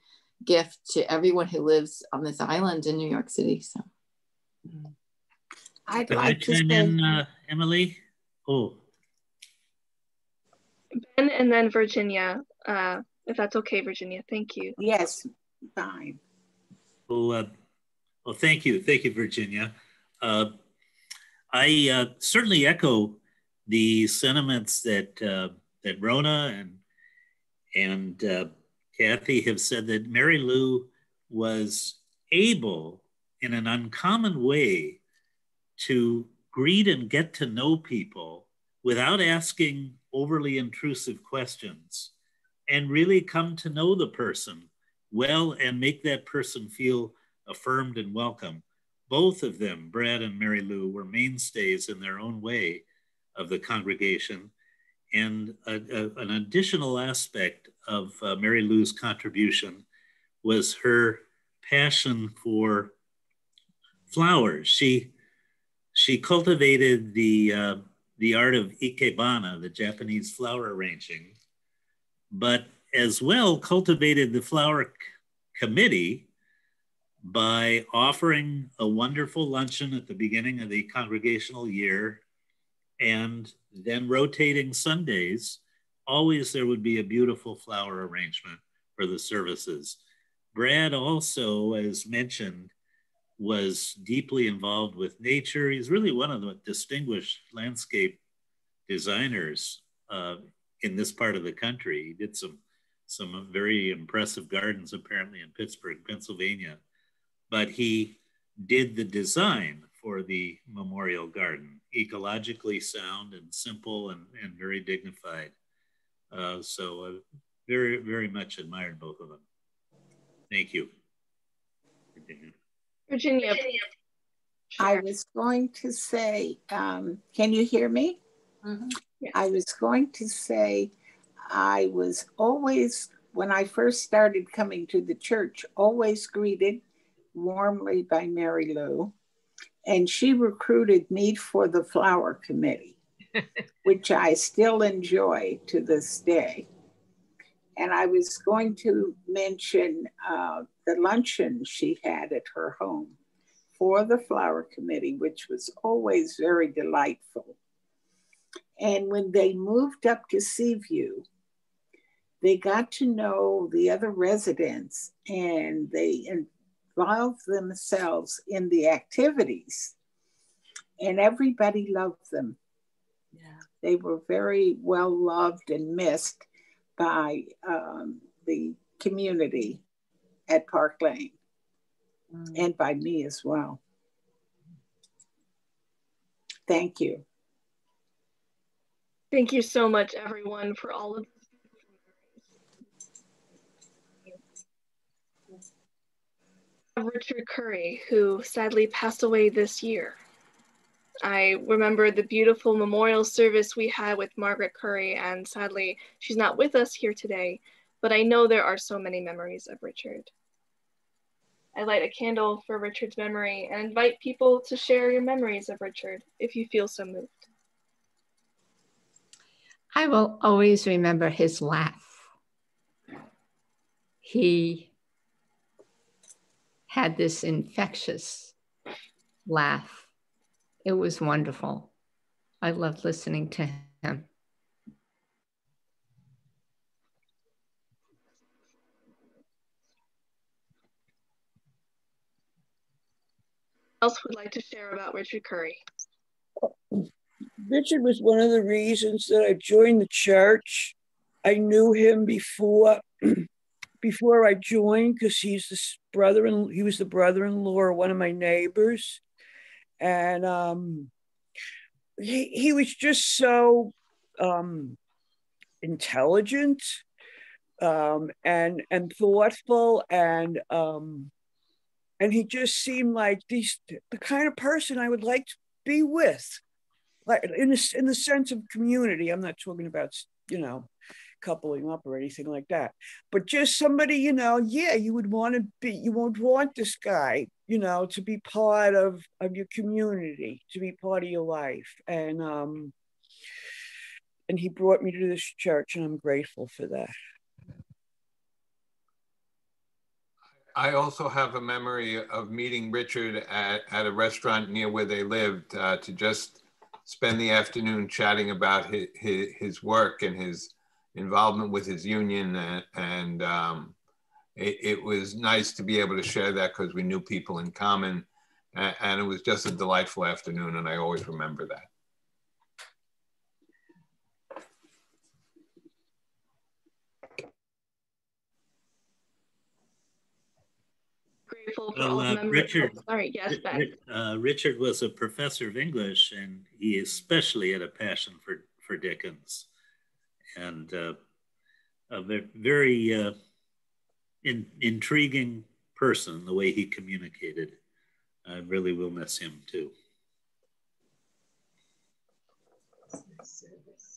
gift to everyone who lives on this island in New York City. So I'd like to chime in, Emily? Oh. Ben and then Virginia, if that's okay, Virginia. Thank you. Yes, fine. Well, thank you. Thank you, Virginia. I certainly echo the sentiments that Rona and Kathy have said, that Mary Lou was able, in an uncommon way, to greet and get to know people without asking overly intrusive questions, and really come to know the person well and make that person feel affirmed and welcome. Both of them, Brad and Mary Lou, were mainstays in their own way of the congregation. And an additional aspect of Mary Lou's contribution was her passion for flowers. She cultivated the art of ikebana, the Japanese flower arranging, but as well cultivated the flower committee by offering a wonderful luncheon at the beginning of the congregational year, and then rotating Sundays. Always there would be a beautiful flower arrangement for the services. Brad also, as mentioned, was deeply involved with nature. He's really one of the distinguished landscape designers in this part of the country. He did some very impressive gardens apparently in Pittsburgh, Pennsylvania, but he did the design for the memorial garden, ecologically sound and simple and very dignified. So very, very much admired both of them. Thank you. Virginia. I was going to say, can you hear me? Mm-hmm. Yes. I was going to say, I was always, when I first started coming to the church, always greeted warmly by Mary Lou. And she recruited me for the flower committee, which I still enjoy to this day. And I was going to mention the luncheon she had at her home for the flower committee, which was always very delightful. And when they moved up to Seaview, they got to know the other residents and they involved themselves in the activities. And everybody loved them. Yeah. They were very well loved and missed by the community at Park Lane and by me as well. Thank you. Thank you so much, everyone, for all of this. Richard Curry, who sadly passed away this year. I remember the beautiful memorial service we had with Margaret Curry, and sadly, she's not with us here today, but I know there are so many memories of Richard. I light a candle for Richard's memory and invite people to share your memories of Richard if you feel so moved. I will always remember his laugh. He had this infectious laugh. It was wonderful. I loved listening to him. Else would like to share about Richard Curry? Richard was one of the reasons that I joined the church. I knew him before I joined because he was the brother-in-law of one of my neighbors, and he was just so intelligent and thoughtful, and he just seemed like the kind of person I would like to be with. Like in the sense of community. I'm not talking about, coupling up or anything like that, but just somebody, you would want this guy, to be part of your community, to be part of your life. And he brought me to this church, and I'm grateful for that. I also have a memory of meeting Richard at a restaurant near where they lived to just spend the afternoon chatting about his work and his involvement with his union. And it was nice to be able to share that because we knew people in common. And it was just a delightful afternoon, and I always remember that. Grateful for all the members. Richard, sorry, yes, Ben. Richard was a professor of English, and he especially had a passion for Dickens, and a very intriguing person, the way he communicated. I really will miss him too.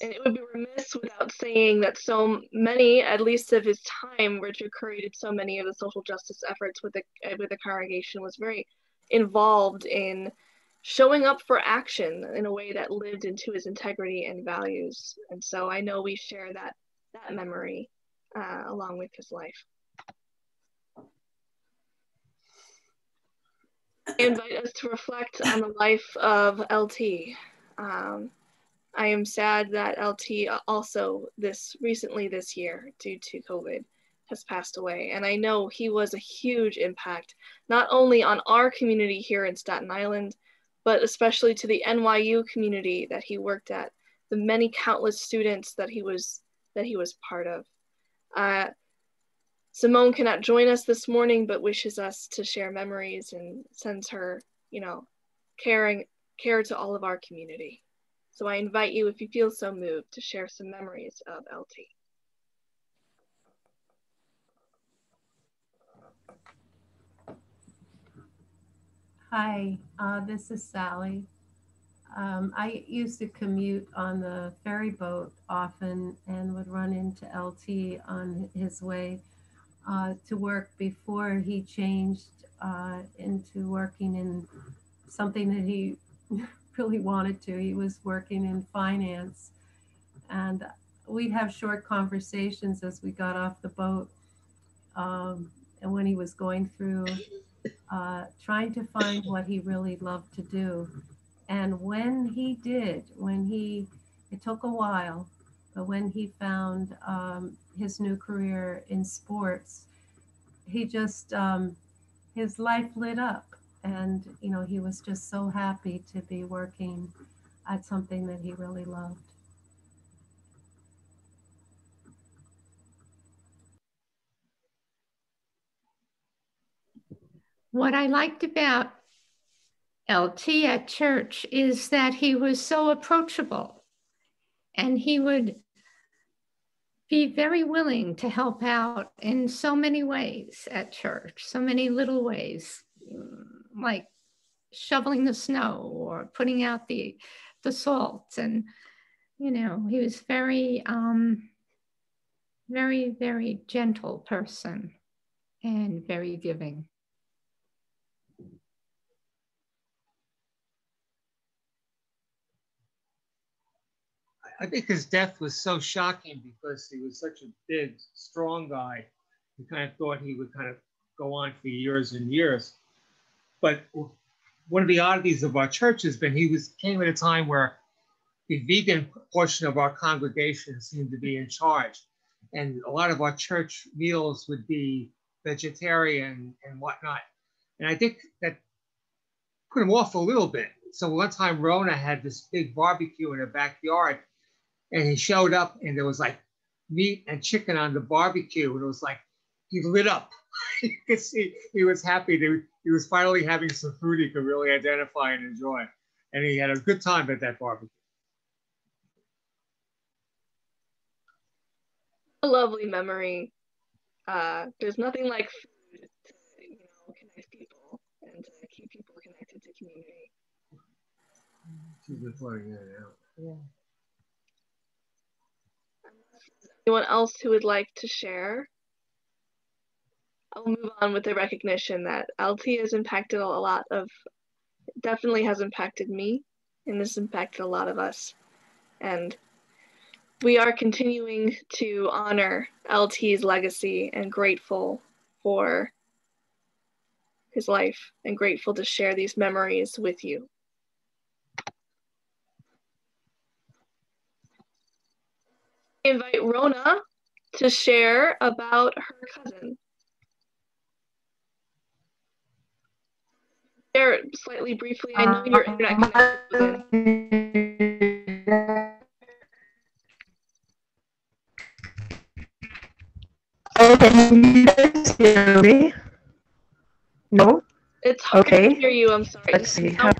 And it would be remiss without saying that so many, at least of his time, Richard Curry did so many of the social justice efforts with the congregation, was very involved in showing up for action in a way that lived into his integrity and values. And so I know we share that memory along with his life. I invite us to reflect on the life of LT. I am sad that LT also recently this year, due to COVID, has passed away. And I know he was a huge impact, not only on our community here in Staten Island, but especially to the NYU community that he worked at, the many countless students that he was part of. Simone cannot join us this morning, but wishes us to share memories and sends her, care to all of our community. So I invite you, if you feel so moved, to share some memories of LT. Hi, this is Sally. I used to commute on the ferry boat often and would run into LT on his way to work before he changed into working in something that he really wanted to. He was working in finance, and we'd have short conversations as we got off the boat. And when he was going through trying to find what he really loved to do. And when he did, it took a while, but when he found his new career in sports, he just, his life lit up. And, you know, he was just so happy to be working at something that he really loved. What I liked about LT at church is that he was so approachable, and he would be very willing to help out in so many ways at church, so many little ways, like shoveling the snow or putting out the salt. And, you know, he was very, very gentle person and very giving. I think his death was so shocking because he was such a big, strong guy. You kind of thought he would kind of go on for years and years. But one of the oddities of our church has been came at a time where the vegan portion of our congregation seemed to be in charge. And a lot of our church meals would be vegetarian and whatnot. And I think that put him off a little bit. So one time Rona had this big barbecue in her backyard, and he showed up and there was like meat and chicken on the barbecue. And it was like, he lit up. You could see he was happy. He was finally having some food he could really identify and enjoy. And he had a good time at that barbecue. A lovely memory. There's nothing like food to, connect people and to keep people connected to community. Yeah. Anyone else who would like to share? I'll move on with the recognition that LT has impacted definitely has impacted me, and has impacted a lot of us. And we are continuing to honor LT's legacy and grateful for his life and grateful to share these memories with you. I invite Rona to share about her cousin. Share slightly briefly. I know your internet connection was Oh, can you guys hear me? No? It's hard Okay. to hear you. I'm sorry. Let's see. I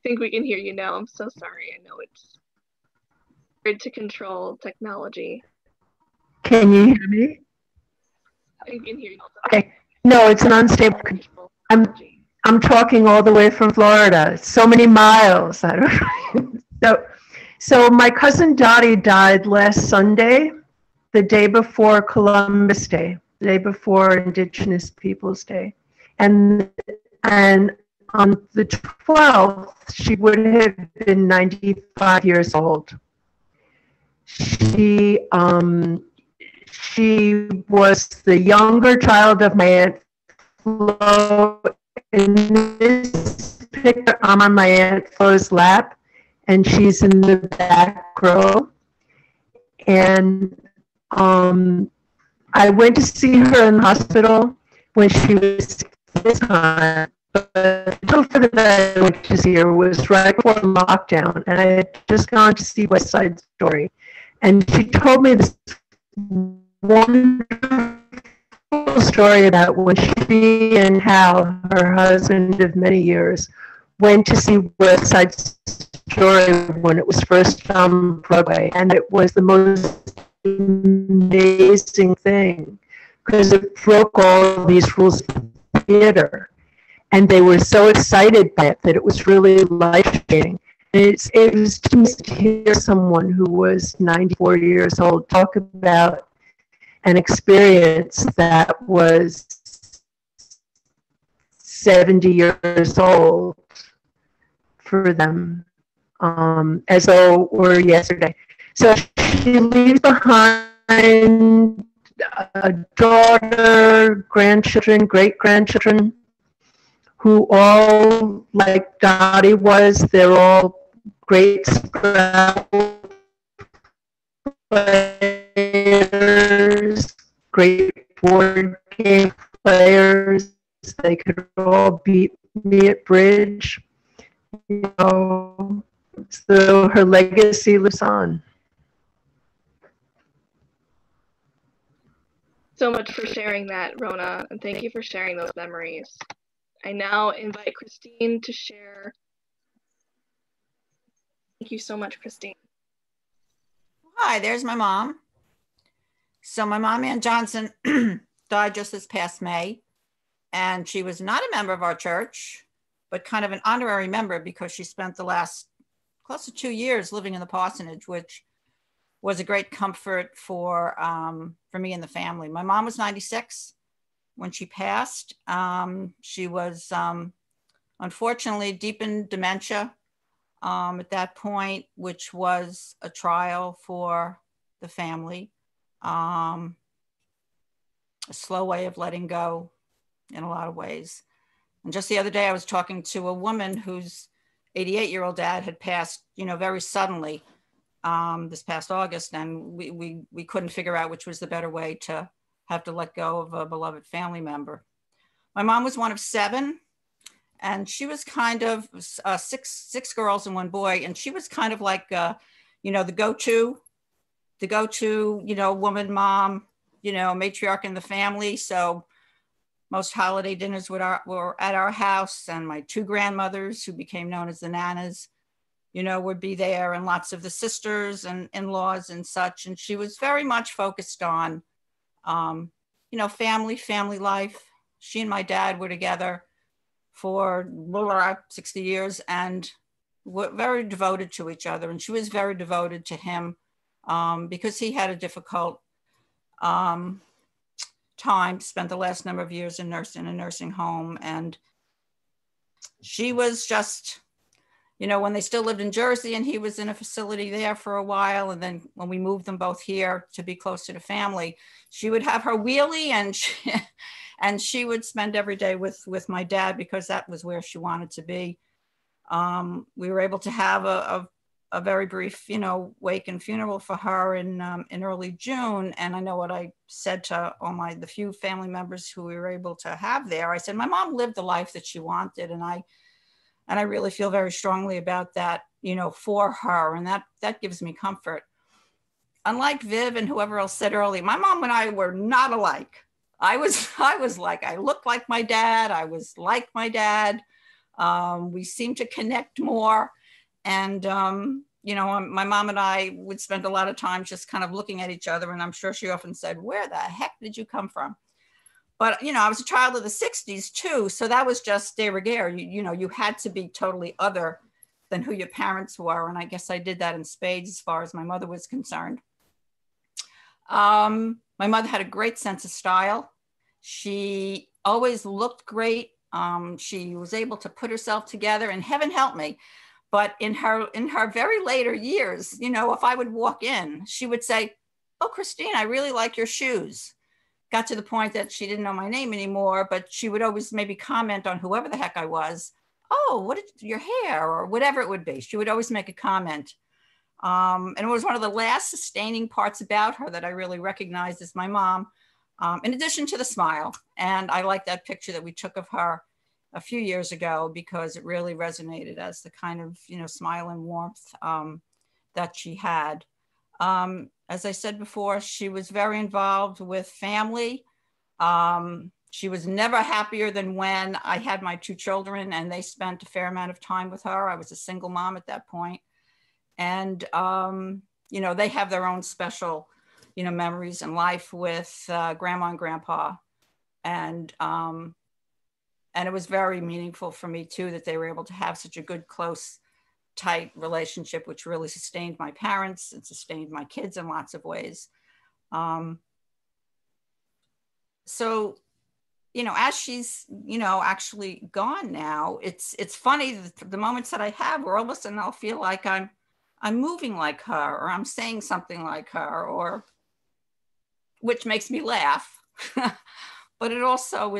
think we can hear you now. I'm so sorry. I know it's hard to control technology. Can you hear me? I can hear you. Okay. No, it's an unstable. I'm talking all the way from Florida. So many miles. I don't know. So my cousin Dottie died last Sunday, the day before Columbus Day, the day before Indigenous Peoples Day. And on the 12th, she would have been 95 years old. She was the younger child of my Aunt Flo. In this picture, I'm on my Aunt Flo's lap, and she's in the back row. And I went to see her in the hospital when she was this time, but the doctor that I went to see her was right before lockdown, and I had just gone to see West Side Story. And she told me this wonderful story about when she and Hal, her husband of many years, went to see West Side Story when it was first on Broadway, and it was the most amazing thing because it broke all these rules of theater, and they were so excited by it that it was really life-changing. It was just to hear someone who was 94 years old talk about an experience that was 70 years old for them, as though it were yesterday. So she leaves behind a daughter, grandchildren, great-grandchildren, who all, like Dottie was, they're all great Scrabble players, great board game players. They could all beat me at bridge. You know, so her legacy lives on. So much for sharing that, Rona, and thank you for sharing those memories. I now invite Christine to share. Thank you so much, Christine. Hi, there's my mom. So my mom, Ann Johnson, died just this past May, and she was not a member of our church, but kind of an honorary member because she spent the last close to 2 years living in the parsonage, which was a great comfort for me and the family. My mom was 96 when she passed. She was unfortunately deep in dementia at that point, which was a trial for the family. A slow way of letting go in a lot of ways. And just the other day, I was talking to a woman whose 88-year-old dad had passed, very suddenly this past August, and we couldn't figure out which was the better way to have to let go of a beloved family member. My mom was one of 7, and she was kind of six girls and 1 boy, and she was kind of like, the go-to, woman, mom, matriarch in the family. So most holiday dinners were at our house, and my 2 grandmothers, who became known as the Nanas, would be there, and lots of the sisters and in-laws and such. And she was very much focused on, family life. She and my dad were together for 60 years and were very devoted to each other. And she was very devoted to him because he had a difficult time, spent the last number of years in a nursing home. And she was just, when they still lived in Jersey and he was in a facility there for a while. And then when we moved them both here to be closer to family, she would have her wheelie and she would spend every day with my dad because that was where she wanted to be. We were able to have a very brief, wake and funeral for her in early June. And I know what I said to the few family members who we were able to have there. I said, my mom lived the life that she wanted. And I really feel very strongly about that, for her. And that gives me comfort. Unlike Viv and whoever else said earlier, my mom and I were not alike. I was like, I looked like my dad. I was like my dad. We seemed to connect more. And, my mom and I would spend a lot of time just kind of looking at each other. And I'm sure she often said, where the heck did you come from? But, I was a child of the 60s too. So that was just de rigueur. You had to be totally other than who your parents were. And I guess I did that in spades as far as my mother was concerned. My mother had a great sense of style. She always looked great. She was able to put herself together, and heaven help me. But in her very later years, if I would walk in, she would say, oh, Christine, I really like your shoes. Got to the point that she didn't know my name anymore, but she would always maybe comment on whoever the heck I was. Oh, what is your hair, or whatever it would be. She would always make a comment. And it was one of the last sustaining parts about her that I really recognized as my mom, in addition to the smile. And I like that picture that we took of her a few years ago because it really resonated as the kind of, smile and warmth that she had. As I said before, she was very involved with family. She was never happier than when I had my 2 children and they spent a fair amount of time with her. I was a single mom at that point. And, they have their own special, memories in life with grandma and grandpa. And it was very meaningful for me too, that they were able to have such a good, close, tight relationship, which really sustained my parents and sustained my kids in lots of ways. So, you know, as she's, you know, actually gone now, it's funny, the moments that I have where all of a sudden I'll feel like I'm moving like her, or I'm saying something like her, or which makes me laugh. But it also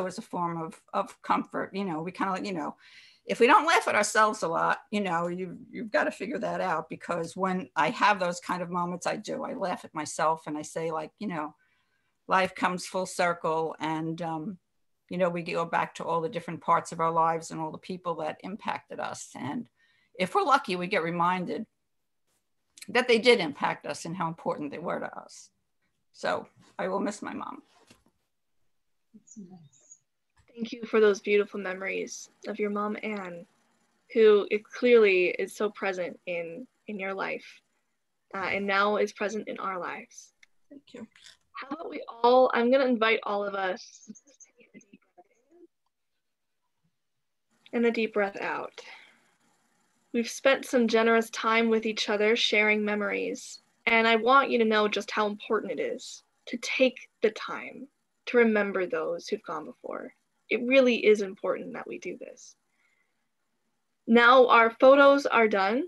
is a form of comfort. You know, we kind of, you know, if we don't laugh at ourselves a lot, you know, you've got to figure that out, because when I have those kind of moments, I laugh at myself and I say, like, you know, life comes full circle, and you know, we go back to all the different parts of our lives and all the people that impacted us. And if we're lucky, we get reminded that they did impact us and how important they were to us. So I will miss my mom. That's nice. Thank you for those beautiful memories of your mom, Anne, who it clearly is so present in your life, and now is present in our lives. Thank you. How about we all, I'm going to invite all of us to take a deep breath in and a deep breath out. We've spent some generous time with each other sharing memories, and I want you to know just how important it is to take the time to remember those who've gone before. It really is important that we do this. Now our photos are done,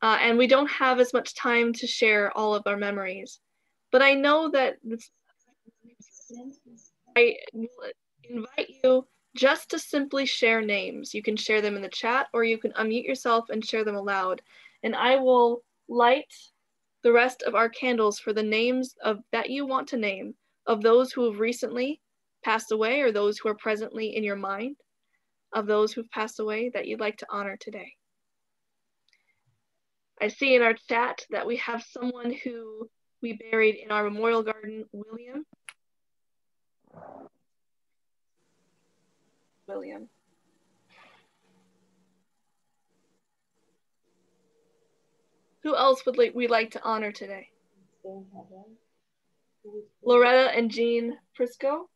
and we don't have as much time to share all of our memories, but I know that I will invite you just to simply share names. You can share them in the chat, or you can unmute yourself and share them aloud. And I will light the rest of our candles for the names that you want to name, of those who have recently passed away, or those who are presently in your mind, of those who've passed away that you'd like to honor today. I see in our chat that we have someone who we buried in our memorial garden, William. Who else would we like to honor today? Loretta and Jean Frisco.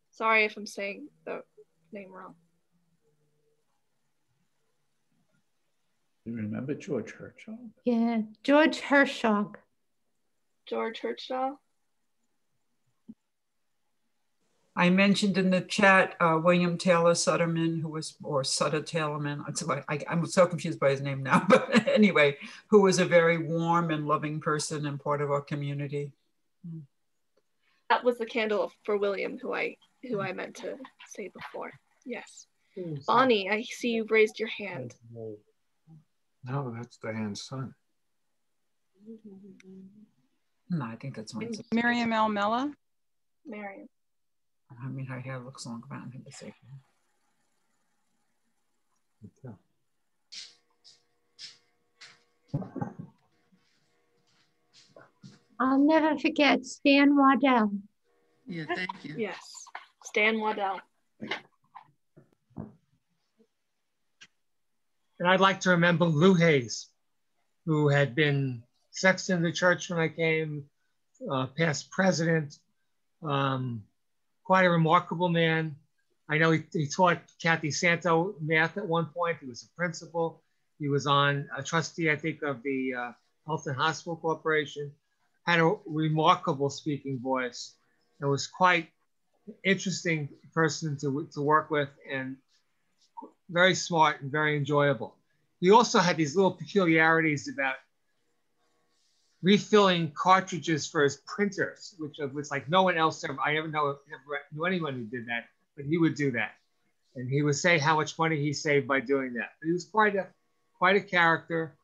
Sorry if I'm saying the name wrong. You remember George Herschel? Yeah, George Herschel. George Herschel. I mentioned in the chat William Taylor Sutterman, or Sutter Taylorman. I'm so confused by his name now, but anyway, who was a very warm and loving person and part of our community. That was the candle for William, who I meant to say before. Yes. Bonnie, I see you've raised your hand. No, that's Diane's son. No, I think that's my sister. Miriam Almella. Miriam. I mean, her hair looks long, but I don't think it's safe. I'll never forget Stan Waddell. Yeah, thank you. Yes, Stan Waddell. And I'd like to remember Lou Hayes, who had been sexton of the church when I came, past president, quite a remarkable man. I know he taught Kathy Santo math at one point. He was a principal. He was on a trustee, I think, of the Health and Hospital Corporation. Had a remarkable speaking voice. It was quite interesting person to work with, and very smart and very enjoyable. He also had these little peculiarities about refilling cartridges for his printers, which was like no one else ever, I never knew anyone who did that, but he would do that. And he would say how much money he saved by doing that. But he was quite a character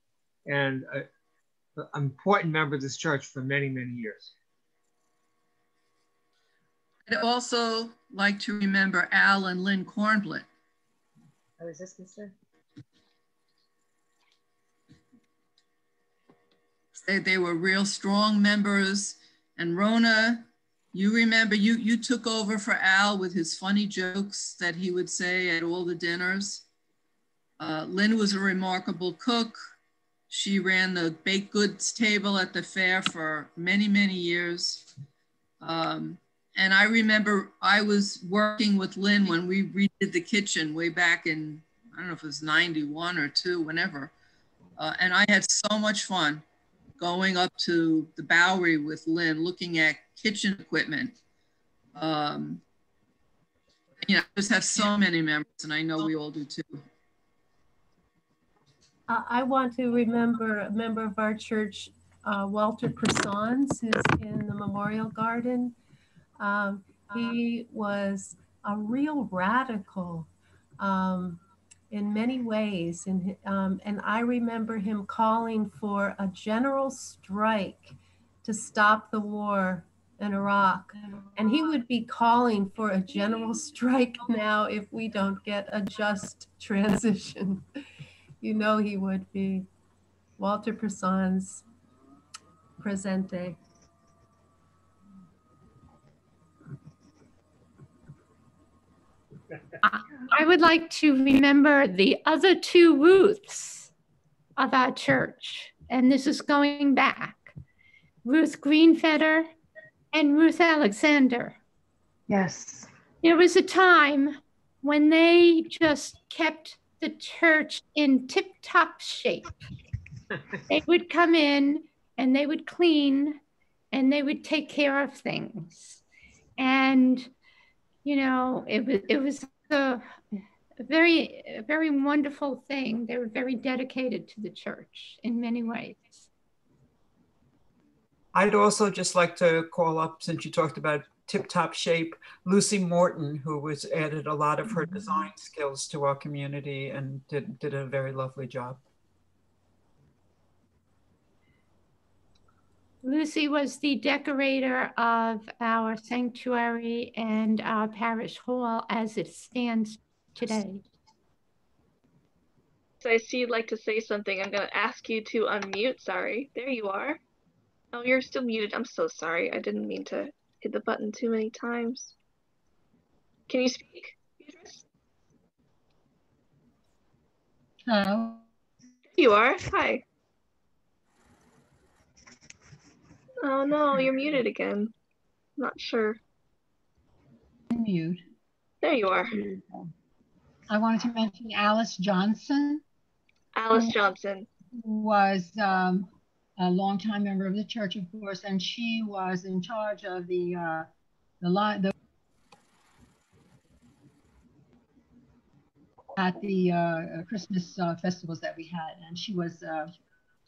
and an important member of this church for many, many years. I'd also like to remember Al and Lynn Kornblit. I was just gonna say. They were real strong members. And Rona, you remember, you took over for Al with his funny jokes that he would say at all the dinners. Lynn was a remarkable cook. She ran the baked goods table at the fair for many, many years. And I remember I was working with Lynn when we redid the kitchen way back in, I don't know if it was 91 or 2, whenever. And I had so much fun going up to the Bowery with Lynn, looking at kitchen equipment. You know, I just have so many members, and I know we all do too. I want to remember a member of our church, Walter Persons, who's in the Memorial Garden. He was a real radical in many ways. And I remember him calling for a general strike to stop the war in Iraq. And he would be calling for a general strike now if we don't get a just transition. You know he would be. Walter Persons, presente. I would like to remember the other two Ruths of our church, and this is going back. Ruth Greenfetter and Ruth Alexander. Yes. There was a time when they just kept the church in tip-top shape. They would come in and they would clean and they would take care of things. And, you know, it was a very wonderful thing. They were very dedicated to the church in many ways. I'd also just like to call up, since you talked about tip-top shape, Lucy Morton, who was added a lot of her design skills to our community and did a very lovely job. Lucy was the decorator of our sanctuary and our parish hall as it stands today. So I see you'd like to say something. I'm going to ask you to unmute. Sorry. There you are. Oh, you're still muted. I'm so sorry. I didn't mean to hit the button too many times. Can you speak, Beatrice? Hello. There you are. Hi. Oh no, you're muted again. Not sure. Mute. There you are. I wanted to mention Alice Johnson. Alice Johnson was a longtime member of the church, of course, and she was in charge of the at the Christmas festivals that we had, and she was a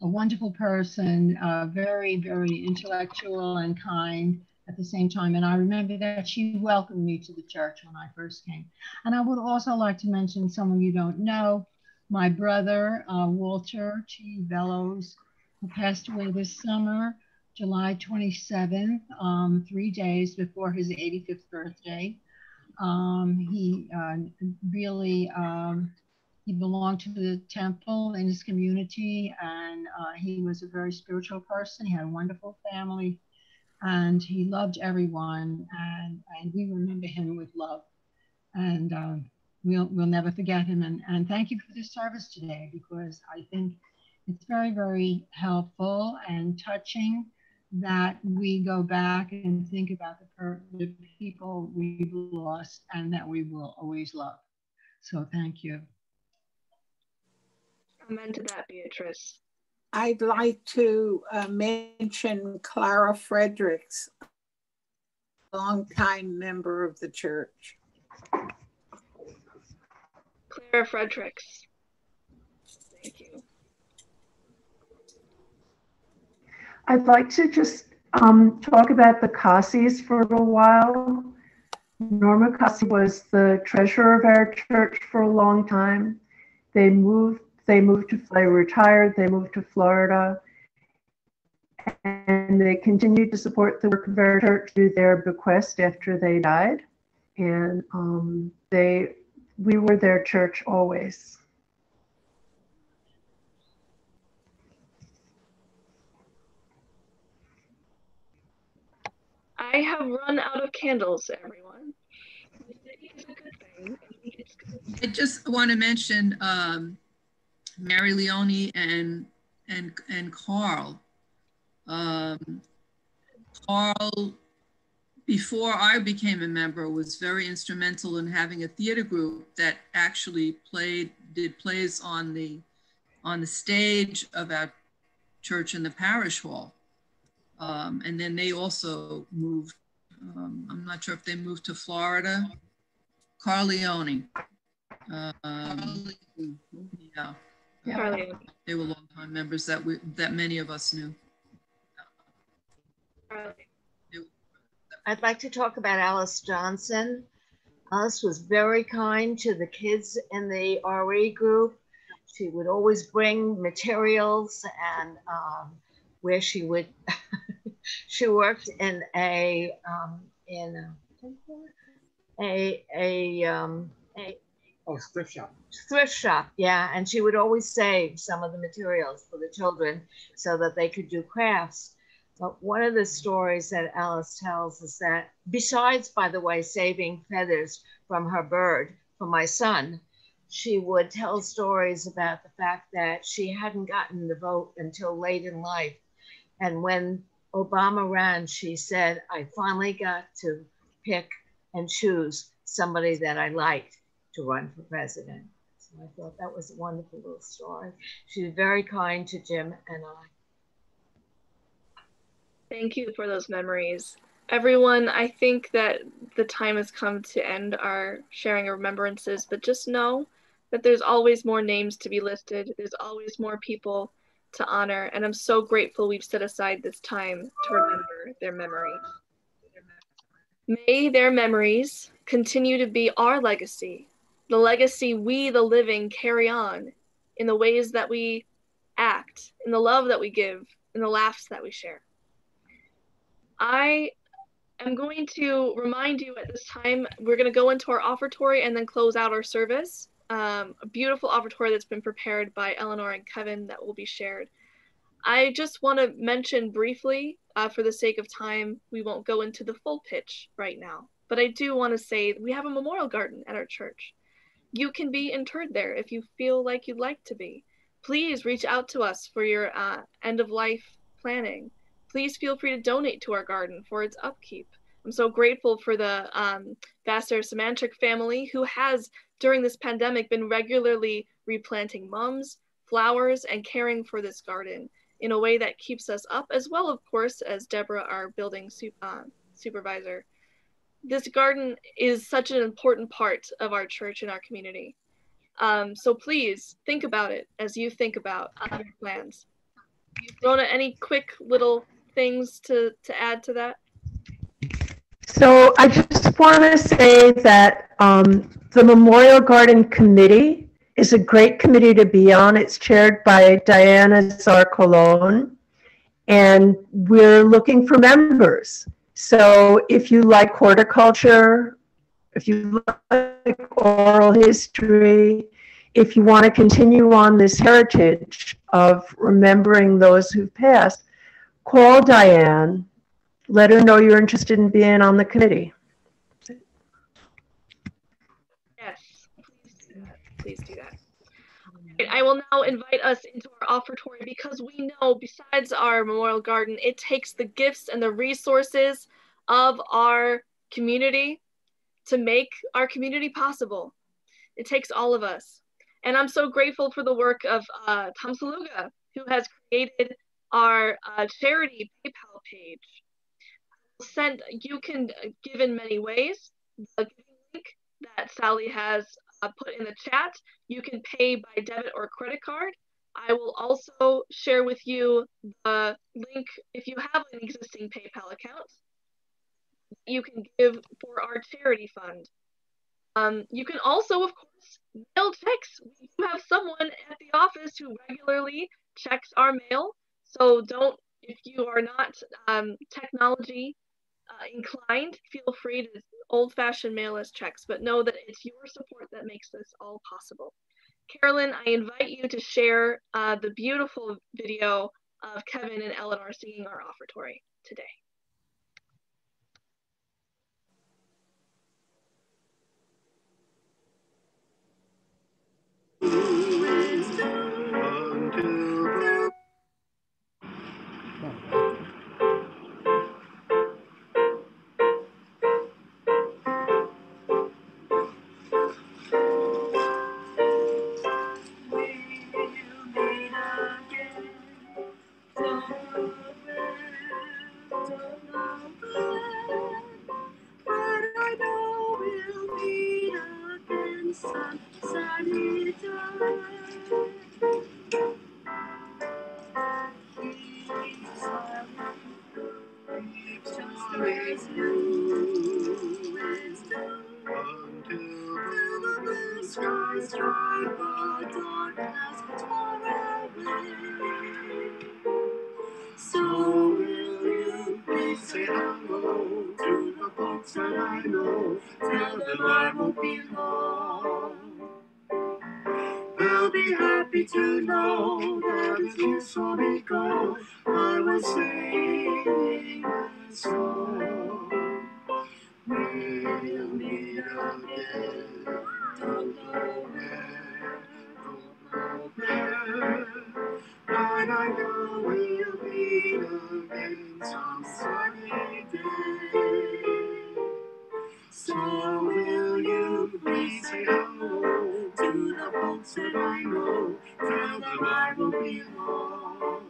wonderful person, very, very intellectual and kind at the same time. And I remember that she welcomed me to the church when I first came. And I would also like to mention someone you don't know, my brother, Walter T. Bellows, who passed away this summer, July 27th, 3 days before his 85th birthday. He really, he belonged to the temple in his community, and he was a very spiritual person. He had a wonderful family, and he loved everyone, and we remember him with love. And we'll never forget him. And thank you for this service today, because I think it's very, very helpful and touching that we go back and think about the people we've lost and that we will always love. So thank you. Amen to that, Beatrice. I'd like to mention Clara Fredericks, longtime member of the church. Clara Fredericks. Thank you. I'd like to just talk about the Cassis for a little while. Norma Cassi was the treasurer of our church for a long time. They retired, they moved to Florida, and they continued to support the work of our church through their bequest after they died. And we were their church always. I have run out of candles, everyone. It's a good thing. I just want to mention Mary Leone and Carl. Carl, before I became a member, was very instrumental in having a theater group that actually did plays on the stage of our church in the parish hall. And then they also moved, I'm not sure if they moved to Florida. Carleone. Yeah. Carleone. They were longtime members that many of us knew. I'd like to talk about Alice Johnson. Alice was very kind to the kids in the RE group. She would always bring materials, and where she would, she worked in a thrift shop. Thrift shop, yeah, and she would always save some of the materials for the children so that they could do crafts. But one of the stories that Alice tells is that, besides, by the way, saving feathers from her bird for my son, she would tell stories about the fact that she hadn't gotten the vote until late in life. And when Obama ran, she said, I finally got to pick and choose somebody that I liked to run for president. So I thought that was a wonderful little story. She was very kind to Jim and I. Thank you for those memories. Everyone, I think that the time has come to end our sharing of remembrances, but just know that there's always more names to be listed. There's always more people to honor, and I'm so grateful we've set aside this time to remember their memories. May their memories continue to be our legacy, the legacy we, the living, carry on in the ways that we act, in the love that we give, in the laughs that we share. I am going to remind you at this time, we're going to go into our offertory and then close out our service. A beautiful offertory that's been prepared by Eleanor and Kevin that will be shared. I just want to mention briefly, for the sake of time, we won't go into the full pitch right now, but I do want to say we have a memorial garden at our church. You can be interred there if you feel like you'd like to be. Please reach out to us for your end-of-life planning. Please feel free to donate to our garden for its upkeep. I'm so grateful for the Vassar Semantic family who has, during this pandemic, been regularly replanting mums, flowers, and caring for this garden in a way that keeps us up, as well, of course, as Deborah, our building supervisor. This garden is such an important part of our church and our community. So please think about it as you think about other plans. Rona, any quick little things to add to that? So I just want to say that the Memorial Garden Committee is a great committee to be on. It's chaired by Diana Zarcolone, and we're looking for members. So if you like horticulture, if you like oral history, if you want to continue on this heritage of remembering those who've passed, call Diane. Let her know you're interested in being on the committee. Yes, please do that. Please do that. Right, I will now invite us into our offertory because we know, besides our memorial garden, it takes the gifts and the resources of our community to make our community possible. It takes all of us. And I'm so grateful for the work of Tom Saluga, who has created our charity PayPal page. You can give in many ways. The link that Sally has put in the chat, you can pay by debit or credit card. I will also share with you the link if you have an existing PayPal account. You can give for our charity fund. You can also, of course, mail checks. We do have someone at the office who regularly checks our mail. So if you are not technology inclined, feel free to old-fashioned mail us checks, but know that it's your support that makes this all possible. Carolyn, I invite you to share the beautiful video of Kevin and Eleanor singing our offertory today. But I know we'll meet again. while the darkness far away. So will you please say hello to the folks that I know? Tell them I won't be long. They'll be happy to know that as you saw me go, I was singing a song. We'll meet again, don't know where, but I know we'll meet again some sunny day. So will you please say hello to the folks that I know? Tell them I won't be long.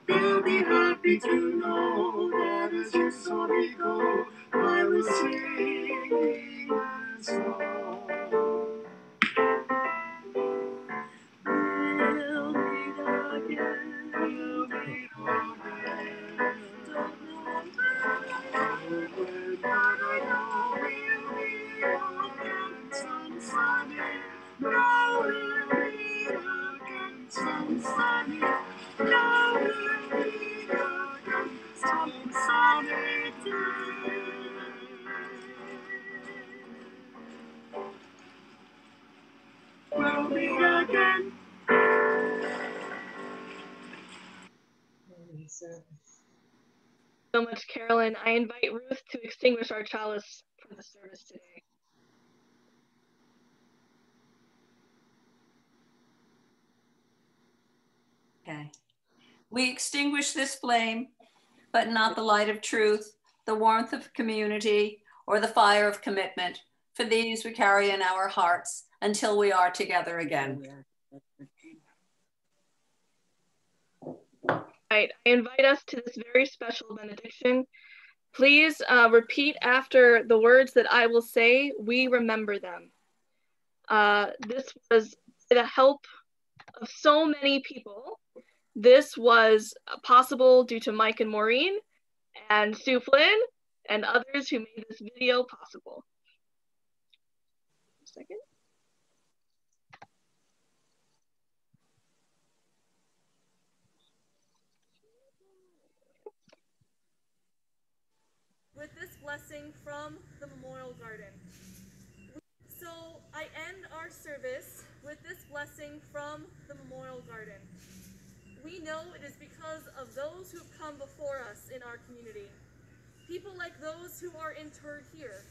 They'll be happy to know that as you saw me go, I was singing a song. We'll meet again, we'll meet again. Don't know when, but I know we'll meet again some sunny. Now we'll meet again some sunny. Now we'll meet again some sunny day. We'll meet again. So much, Carolyn. I invite Ruth to extinguish our chalice for the service today. Okay. We extinguish this flame, but not the light of truth, the warmth of community, or the fire of commitment. For these we carry in our hearts until we are together again. Right, I invite us to this very special benediction. Please repeat after the words that I will say. We remember them. This was with the help of so many people. This was possible due to Mike and Maureen and Sue Flynn and others who made this video possible. Just a second. With this blessing from the Memorial Garden. So I end our service with this blessing from the Memorial Garden. We know it is because of those who've come before us in our community. People like those who are interred here,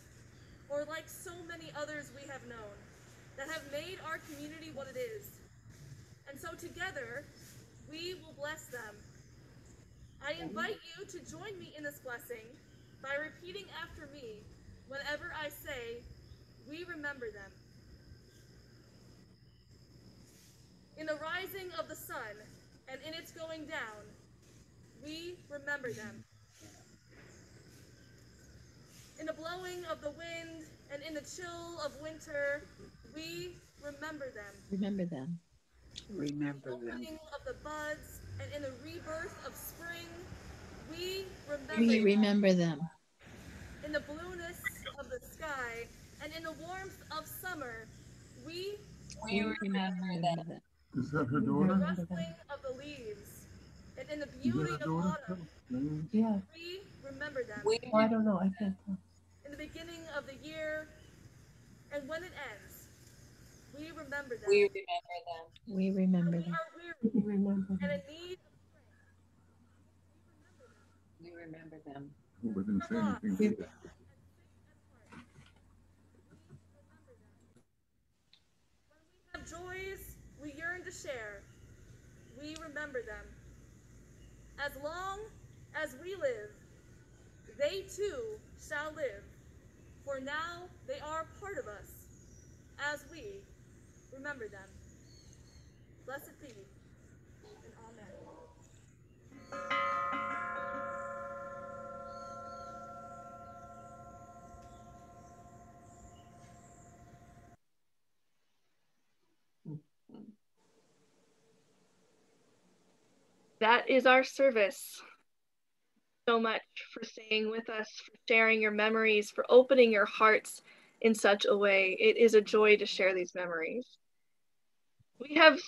or like so many others we have known, that have made our community what it is. And so together, we will bless them. I invite you to join me in this blessing by repeating after me whenever I say, we remember them. In the rising of the sun and in its going down, we remember them. In the blowing of the wind and in the chill of winter, we remember them. Remember them. Remember In the them. opening of the buds and in the rebirth of spring, we remember We them. remember them. In the blueness of the sky and in the warmth of summer, we remember them. Is that her In the daughter? rustling of the leaves and in the beauty of autumn, Yeah. we remember them. Oh, I don't know. I can't tell. In the beginning of the year and when it ends, we remember them. We remember them. We remember We them. are weary Remember and them. in need of We remember them. Oh, we didn't say anything. We- did we? have joys we yearn to share. We remember them. As long as we live, they too shall live. For now they are part of us, as we remember them. Blessed be, and amen. That is our service. So much for staying with us, for sharing your memories, for opening your hearts in such a way. It is a joy to share these memories. We have